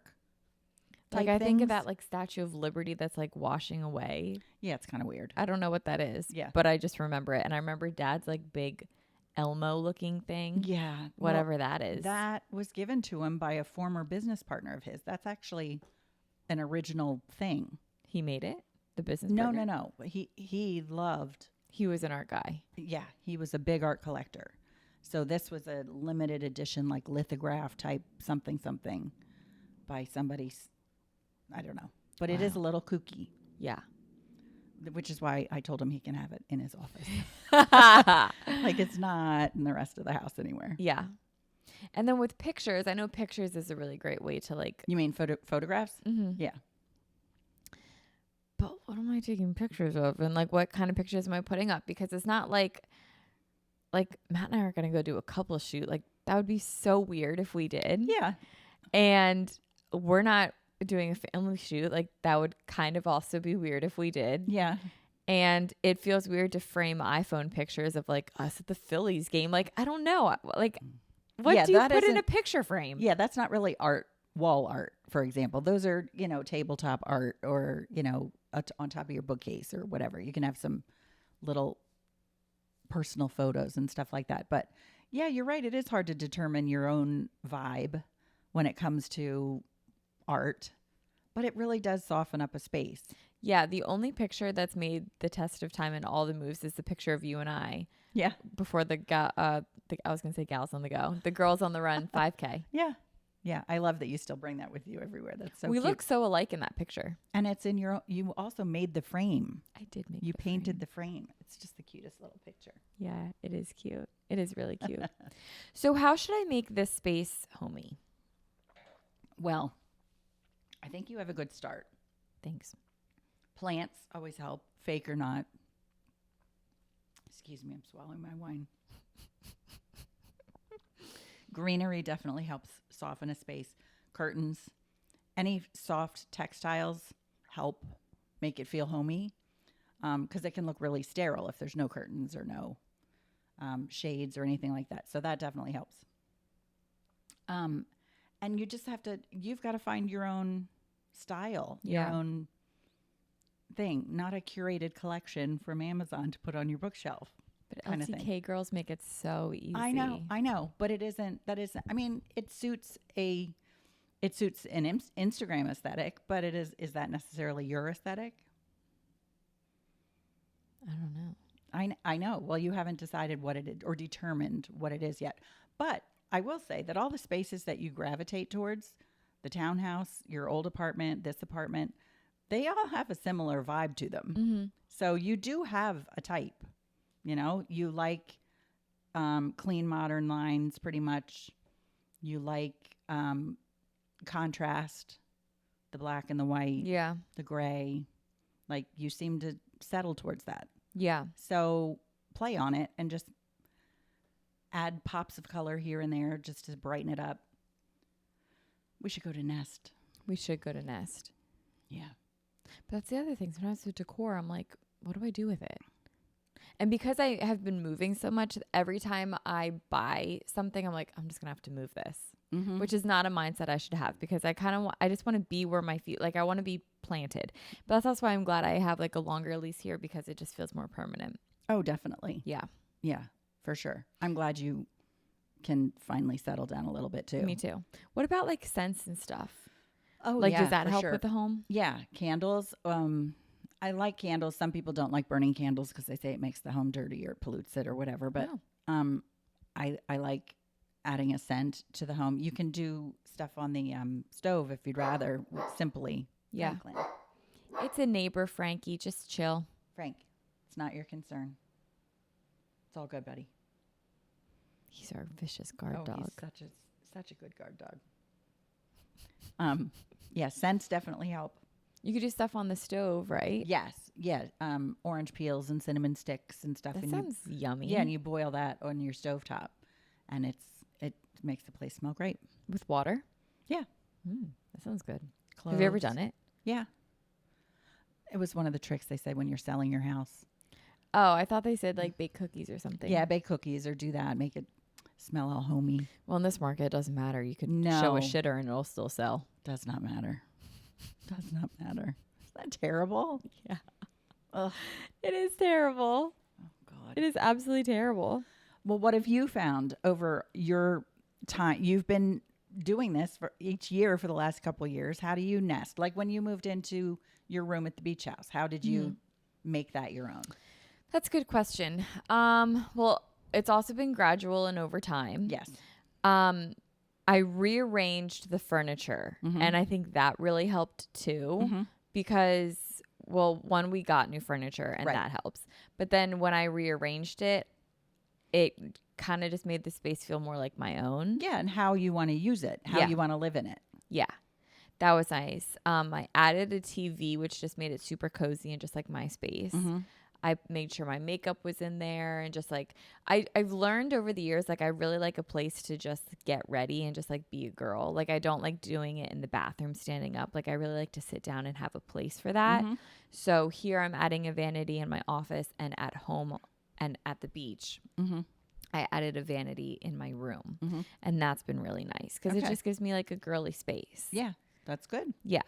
Like I think of that like Statue of Liberty that's like washing away. Yeah, it's kind of weird. I don't know what that is. Yeah. But I just remember it. And I remember Dad's like big Elmo looking thing. Yeah. Whatever that is. That was given to him by a former business partner of his. That's actually an original thing. He made it? The business partner? No. He loved. He was an art guy. Yeah. He was a big art collector. So this was a limited edition, like lithograph type something by somebody's, I don't know. But it is a little kooky. Yeah. Which is why I told him he can have it in his office. Like it's not in the rest of the house anywhere. Yeah. And then with pictures, I know pictures is a really great way to like. You mean photographs? Mm-hmm. Yeah. But what am I taking pictures of? And like, what kind of pictures am I putting up? Because it's not like Matt and I are going to go do a couple shoot. Like that would be so weird if we did. Yeah. And we're not doing a family shoot. Like that would kind of also be weird if we did. Yeah. And it feels weird to frame iPhone pictures of like us at the Phillies game. Like, I don't know. Like, what do you put in a picture frame? Yeah, that's not really art, wall art, for example. Those are, tabletop art or, on top of your bookcase or whatever. You can have some little personal photos and stuff like that. But yeah, you're right. It is hard to determine your own vibe when it comes to art, but it really does soften up a space. Yeah, the only picture that's made the test of time in all the moves is the picture of you and I. Yeah. Before I was going to say gals on the go. The girls on the run 5K. Yeah. Yeah. I love that you still bring that with you everywhere. That's so we cute. look so alike in that picture. And it's in you also made the frame. I did make You painted the frame. It's just the cutest little picture. Yeah, it is cute. It is really cute. So how should I make this space homey? Well, I think you have a good start. Thanks. Plants always help, fake or not. Excuse me, I'm swallowing my wine. Greenery definitely helps soften a space. Curtains, any soft textiles help make it feel homey because it can look really sterile if there's no curtains or no shades or anything like that. So that definitely helps. And you just you've got to find your own style, your own thing, not a curated collection from Amazon to put on your bookshelf. But LTK girls make it so easy. I know, but it isn't. I mean, it suits an Instagram aesthetic, but is that necessarily your aesthetic? I don't know. I know. Well, you haven't decided what it is or determined what it is yet. But I will say that all the spaces that you gravitate towards, the townhouse, your old apartment, this apartment, they all have a similar vibe to them. Mm-hmm. So you do have a type. You like clean, modern lines pretty much. You like contrast, the black and the white, the gray. Like you seem to settle towards that. Yeah. So play on it and just add pops of color here and there just to brighten it up. We should go to Nest. Yeah. But that's the other thing. Sometimes with decor, I'm like, what do I do with it? And because I have been moving so much, every time I buy something, I'm like, I'm just going to have to move this, which is not a mindset I should have because I just want to be where my feet, like I want to be planted. But that's also why I'm glad I have like a longer lease here because it just feels more permanent. Oh, definitely. Yeah. Yeah, for sure. I'm glad you can finally settle down a little bit too. Me too. What about like scents and stuff? Oh, like, does that help with the home? Yeah. Candles. I like candles. Some people don't like burning candles because they say it makes the home dirty or pollutes it or whatever. But I like adding a scent to the home. You can do stuff on the stove if you'd rather, simply. Yeah. Franklin. It's a neighbor, Frankie. Just chill. Frank, it's not your concern. It's all good, buddy. He's our vicious guard dog. He's such a good guard dog. Yeah, scents definitely help. You could do stuff on the stove, right? Yes. Yeah. Orange peels and cinnamon sticks and stuff. That sounds yummy. Yeah, and you boil that on your stovetop, and it makes the place smell great. With water? Yeah. That sounds good. Cloves. Have you ever done it? Yeah. It was one of the tricks they said when you're selling your house. Oh, I thought they said like bake cookies or something. Yeah, bake cookies or do that. Make it smell all homey. Well, in this market, it doesn't matter. You could show a shitter and it'll still sell. Does not matter. Does not matter. Is that terrible? Yeah. Ugh. It is terrible. Oh, God. It is absolutely terrible. Well, what have you found over your time? You've been doing this for each year for the last couple of years. How do you nest? Like when you moved into your room at the beach house, how did you make that your own? That's a good question. Well, it's also been gradual and over time. Yes. I rearranged the furniture and I think that really helped too because, well, one, we got new furniture and that helps. But then when I rearranged it, it kind of just made the space feel more like my own. Yeah, and how you want to use it, how you want to live in it. Yeah. That was nice. I added a TV, which just made it super cozy and just like my space. I made sure my makeup was in there, and just like I've learned over the years, like I really like a place to just get ready and just like be a girl. Like I don't like doing it in the bathroom standing up. Like I really like to sit down and have a place for that. So here I'm adding a vanity in my office, and at home and at the beach. I added a vanity in my room, and that's been really nice because it just gives me like a girly space. Yeah, that's good. Yeah.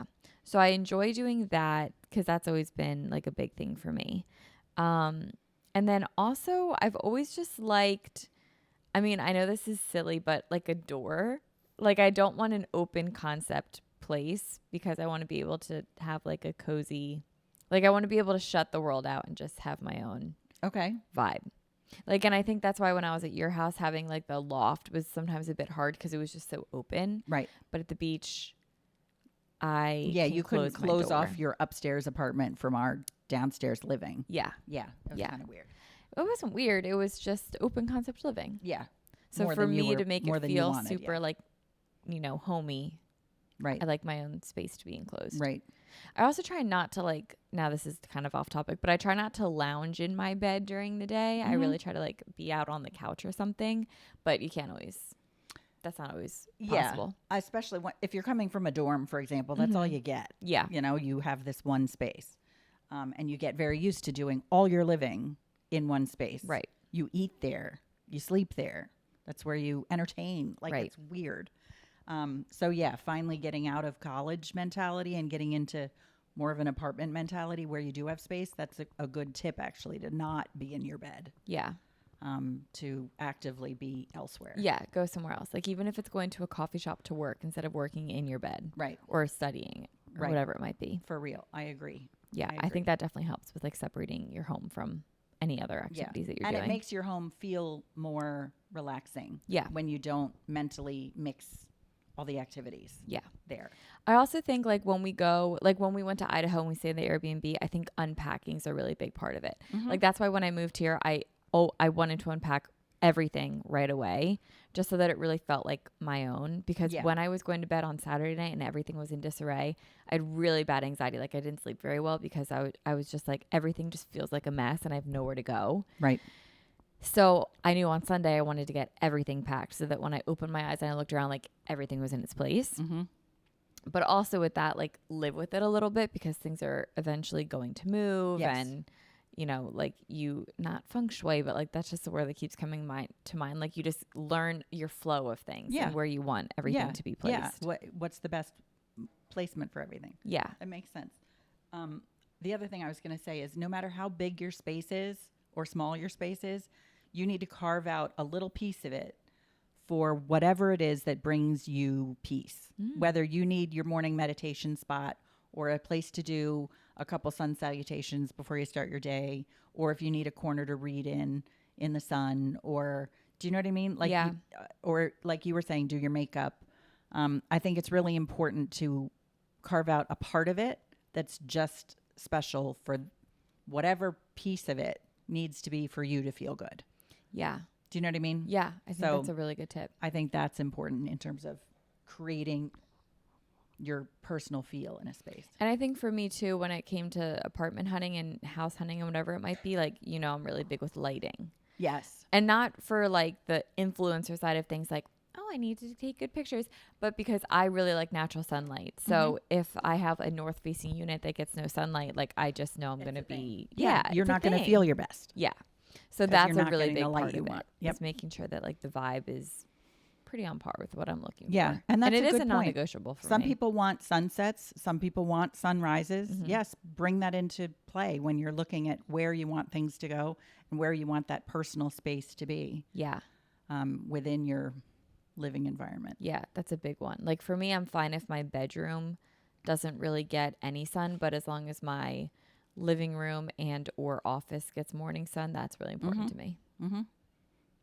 So I enjoy doing that because that's always been like a big thing for me. And then also I've always just liked, I mean, I know this is silly, but like a door. Like I don't want an open concept place because I want to be able to have like a cozy, like I want to be able to shut the world out and just have my own vibe. Like, and I think that's why when I was at your house, having like the loft was sometimes a bit hard because it was just so open. Right. But at the beach, you couldn't close off your upstairs apartment from our downstairs living. Yeah. Yeah. That was kind of weird. It wasn't weird. It was just open concept living. Yeah. So for me to make it feel super like, homey. Right. I like my own space to be enclosed. Right. I also try not to like, now this is kind of off topic, but I try not to lounge in my bed during the day. I really try to like be out on the couch or something, but you can't always, that's not always possible. Yeah. Especially if you're coming from a dorm, for example, that's all you get. Yeah. You have this one space, and you get very used to doing all your living in one space. Right. You eat there, you sleep there. That's where you entertain. Like it's weird. So yeah, finally getting out of college mentality and getting into more of an apartment mentality where you do have space. That's a good tip, actually, to not be in your bed. Yeah. To actively be elsewhere. Yeah. Go somewhere else. Like even if it's going to a coffee shop to work instead of working in your bed. Right. Or studying or whatever it might be. For real. I agree. Yeah. I think that definitely helps with like separating your home from any other activities that you're doing. And it makes your home feel more relaxing. Yeah. When you don't mentally mix all the activities. Yeah. There. I also think like when we went to Idaho and we stayed in the Airbnb, I think unpacking is a really big part of it. Like that's why when I moved here, I wanted to unpack everything right away just so that it really felt like my own. Because when I was going to bed on Saturday night and everything was in disarray, I had really bad anxiety. Like I didn't sleep very well because I was just like, everything just feels like a mess and I have nowhere to go. Right. So I knew on Sunday I wanted to get everything packed so that when I opened my eyes and I looked around, like everything was in its place. But also with that, like live with it a little bit because things are eventually going to move and, like you not feng shui, but like that's just the word that keeps coming to mind. Like you just learn your flow of things and where you want everything to be placed. Yeah. What's the best placement for everything? Yeah. That makes sense. The other thing I was going to say is no matter how big your space is or small your space is, you need to carve out a little piece of it for whatever it is that brings you peace. Whether you need your morning meditation spot or a place to do a couple sun salutations before you start your day, or if you need a corner to read in the sun, or do you know what I mean? Like, or like you were saying, do your makeup. I think it's really important to carve out a part of it that's just special for whatever piece of it needs to be for you to feel good. Yeah. Do you know what I mean? Yeah. I think that's a really good tip. I think that's important in terms of creating your personal feel in a space. And I think for me too, when it came to apartment hunting and house hunting and whatever it might be, like, I'm really big with lighting. Yes. And not for like the influencer side of things, like, oh, I need to take good pictures, but because I really like natural sunlight. So if I have a north facing unit that gets no sunlight, like I just know I'm going to be, you're not going to feel your best. Yeah. So that's a really big part of it. It's making sure that like the vibe is pretty on par with what I'm looking for. And that's it a is good a non-negotiable for Some me. people want sunsets. Some people want sunrises. Yes, bring that into play when you're looking at where you want things to go and where you want that personal space to be. Yeah. Within your living environment. Yeah, that's a big one. Like for me, I'm fine if my bedroom doesn't really get any sun, but as long as my living room and or office gets morning sun, that's really important to me.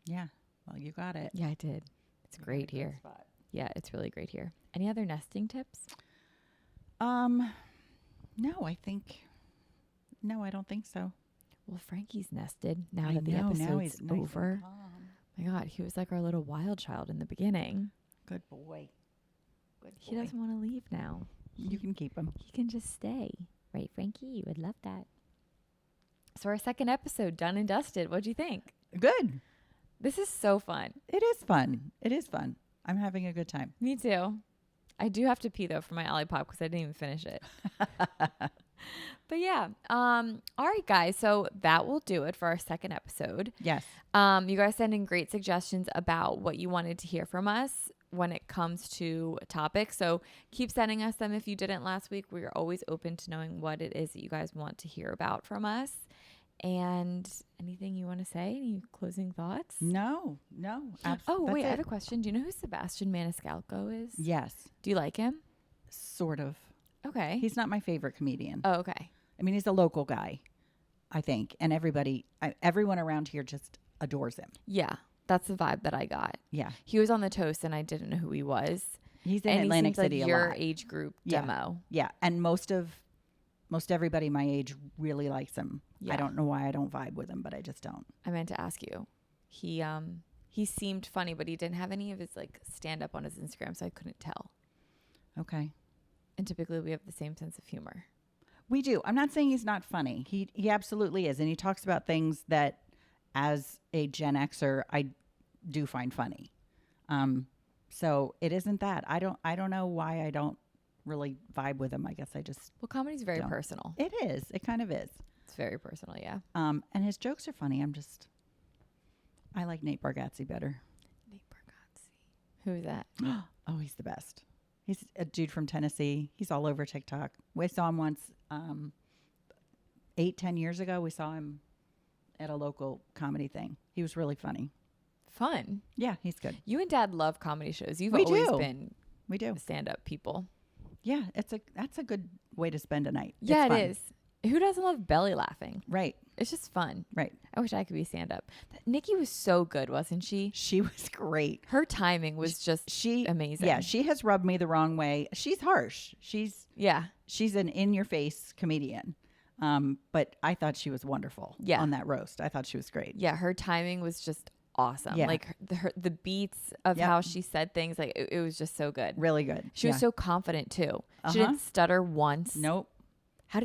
Yeah. Well, you got it. Yeah, I did. It's great here. Yeah, it's really great here. Any other nesting tips? No, I don't think so. Well, Frankie's nested now that the episode's over. My God, he was like our little wild child in the beginning. Good boy. Good boy. He doesn't want to leave now. You can keep him. He can just stay. Right, Frankie? You would love that. So our second episode, done and dusted. What'd you think? Good. This is so fun. It is fun. It is fun. I'm having a good time. Me too. I do have to pee, though, for my Olipop because I didn't even finish it. But yeah. All right, guys. So that will do it for our second episode. Yes. You guys sent in great suggestions about what you wanted to hear from us when it comes to topics. So keep sending us them if you didn't last week. We're always open to knowing what it is that you guys want to hear about from us. And anything you want to say? Any closing thoughts? No. Oh, wait. I have a question. Do you know who Sebastian Maniscalco is? Yes. Do you like him? Sort of. Okay. He's not my favorite comedian. Oh, okay. I mean, he's a local guy, I think. And everyone around here just adores him. Yeah. That's the vibe that I got. Yeah. He was on the Toast and I didn't know who he was. He's in and Atlantic he seems City like a your lot. age group Yeah. demo. Yeah. And most everybody my age really likes him. Yeah. I don't know why I don't vibe with him, but I just don't. I meant to ask you. He seemed funny, but he didn't have any of his like stand up on his Instagram, so I couldn't tell. Okay. And typically we have the same sense of humor. We do. I'm not saying he's not funny. He absolutely is. And he talks about things that as a Gen Xer, I do find funny. So it isn't that. I don't know why I don't really vibe with him. I guess I just Well, comedy's very don't. personal. It is. It kind of is. It's very personal, yeah. And his jokes are funny. I like Nate Bargatze better. Nate Bargatze. Who is that? Oh, he's the best. He's a dude from Tennessee. He's all over TikTok. We saw him once 8-10 years ago. We saw him at a local comedy thing. He was really funny. Fun. Yeah, he's good. You and Dad love comedy shows. You've We always do. been We do. stand-up people. Yeah, that's a good way to spend a night. Yeah, It's fun. it is. Who doesn't love belly laughing? Right, It's just fun. right. I wish I could be stand-up. Nikki was so good, wasn't she? She was great. Her timing was just She amazing. Yeah, she has rubbed me the wrong way. She's harsh. She's an in-your-face comedian. But I thought she was wonderful on that roast. I thought she was great. Yeah, her timing was just awesome. Yeah. Like the beats of how she said things, like it was just so good. Really good. She was so confident too. She didn't stutter once. Nope.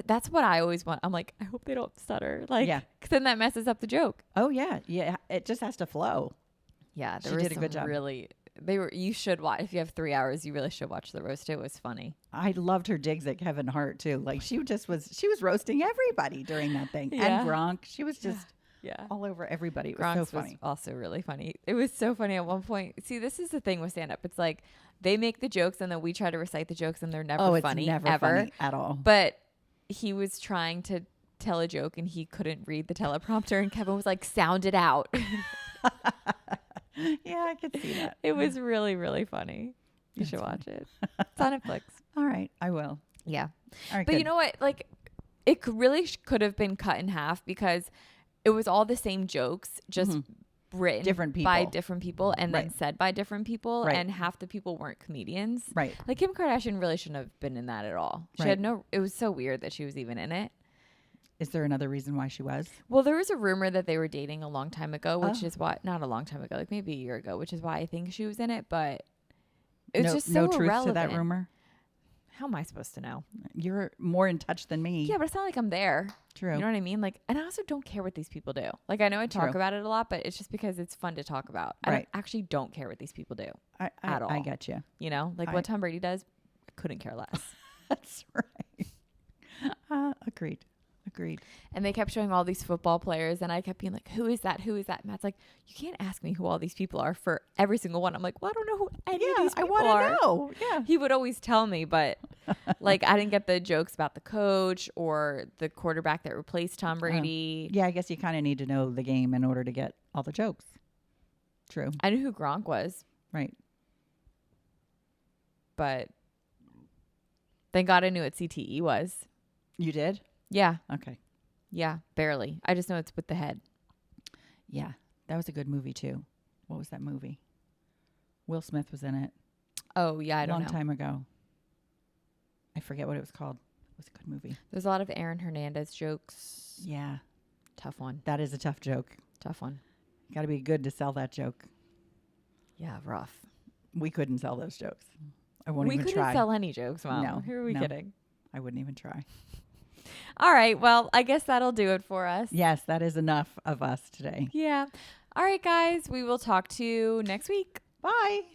That's what I always want. I'm like, I hope they don't stutter. Like, cause then that messes up the joke. Oh yeah. Yeah. It just has to flow. Yeah. She did a good job. You should watch. If you have 3 hours, you really should watch the roast. It was funny. I loved her digs at Kevin Hart too. Like she was roasting everybody during that thing. Yeah. And Gronk. She was just Yeah. all over everybody. It was Gronk's so funny. was also really funny. It was so funny at one point. See, this is the thing with stand-up. It's like they make the jokes and then we try to recite the jokes and they're never funny. Never ever. funny at all. But he was trying to tell a joke and he couldn't read the teleprompter and Kevin was like, sound it out. Yeah, I could see that. It was really, really funny. You should watch it. It's on Netflix. All right, I will. Yeah. All right, But good. you know what? Like, it could have been cut in half because it was all the same jokes, just written Different people. by different people and then Right. said by different people. Right. And half the people weren't comedians. Right. Like Kim Kardashian really shouldn't have been in that at all. She Right. had it was so weird that she was even in it. Is there another reason why she was? Well, there was a rumor that they were dating a long time ago, which is why, not a long time ago, like maybe a year ago, which is why I think she was in it. But it's just so no truth irrelevant. to that rumor. How am I supposed to know? You're more in touch than me. Yeah, but it's not like I'm there. True. You know what I mean? Like, and I also don't care what these people do. Like, I know I talk True. about it a lot, but it's just because it's fun to talk about. Right. I actually don't care what these people do at all. I get you. You know, like what Tom Brady does, I couldn't care less. That's right. Agreed. And they kept showing all these football players, and I kept being like, "Who is that? Who is that?" Matt's like, "You can't ask me who all these people are for every single one." I'm like, "Well, I don't know who any of these people I are." want to know. Yeah. He would always tell me, but like I didn't get the jokes about the coach or the quarterback that replaced Tom Brady. Yeah, I guess you kind of need to know the game in order to get all the jokes. True. I knew who Gronk was, Right. but thank God I knew what CTE was. You did? Yeah. Okay. Yeah. Barely. I just know it's with the head. Yeah. That was a good movie too. What was that movie? Will Smith was in it. Oh, yeah. I don't know. Long time ago. I forget what it was called. It was a good movie. There's a lot of Aaron Hernandez jokes. Yeah. Tough one. That is a tough joke. Tough one. Got to be good to sell that joke. Yeah, rough. We couldn't sell those jokes. I won't We even couldn't try. sell any jokes, Mom. No, Who are we no. kidding? I wouldn't even try. All right. Well, I guess that'll do it for us. Yes, that is enough of us today. Yeah. All right, guys. We will talk to you next week. Bye.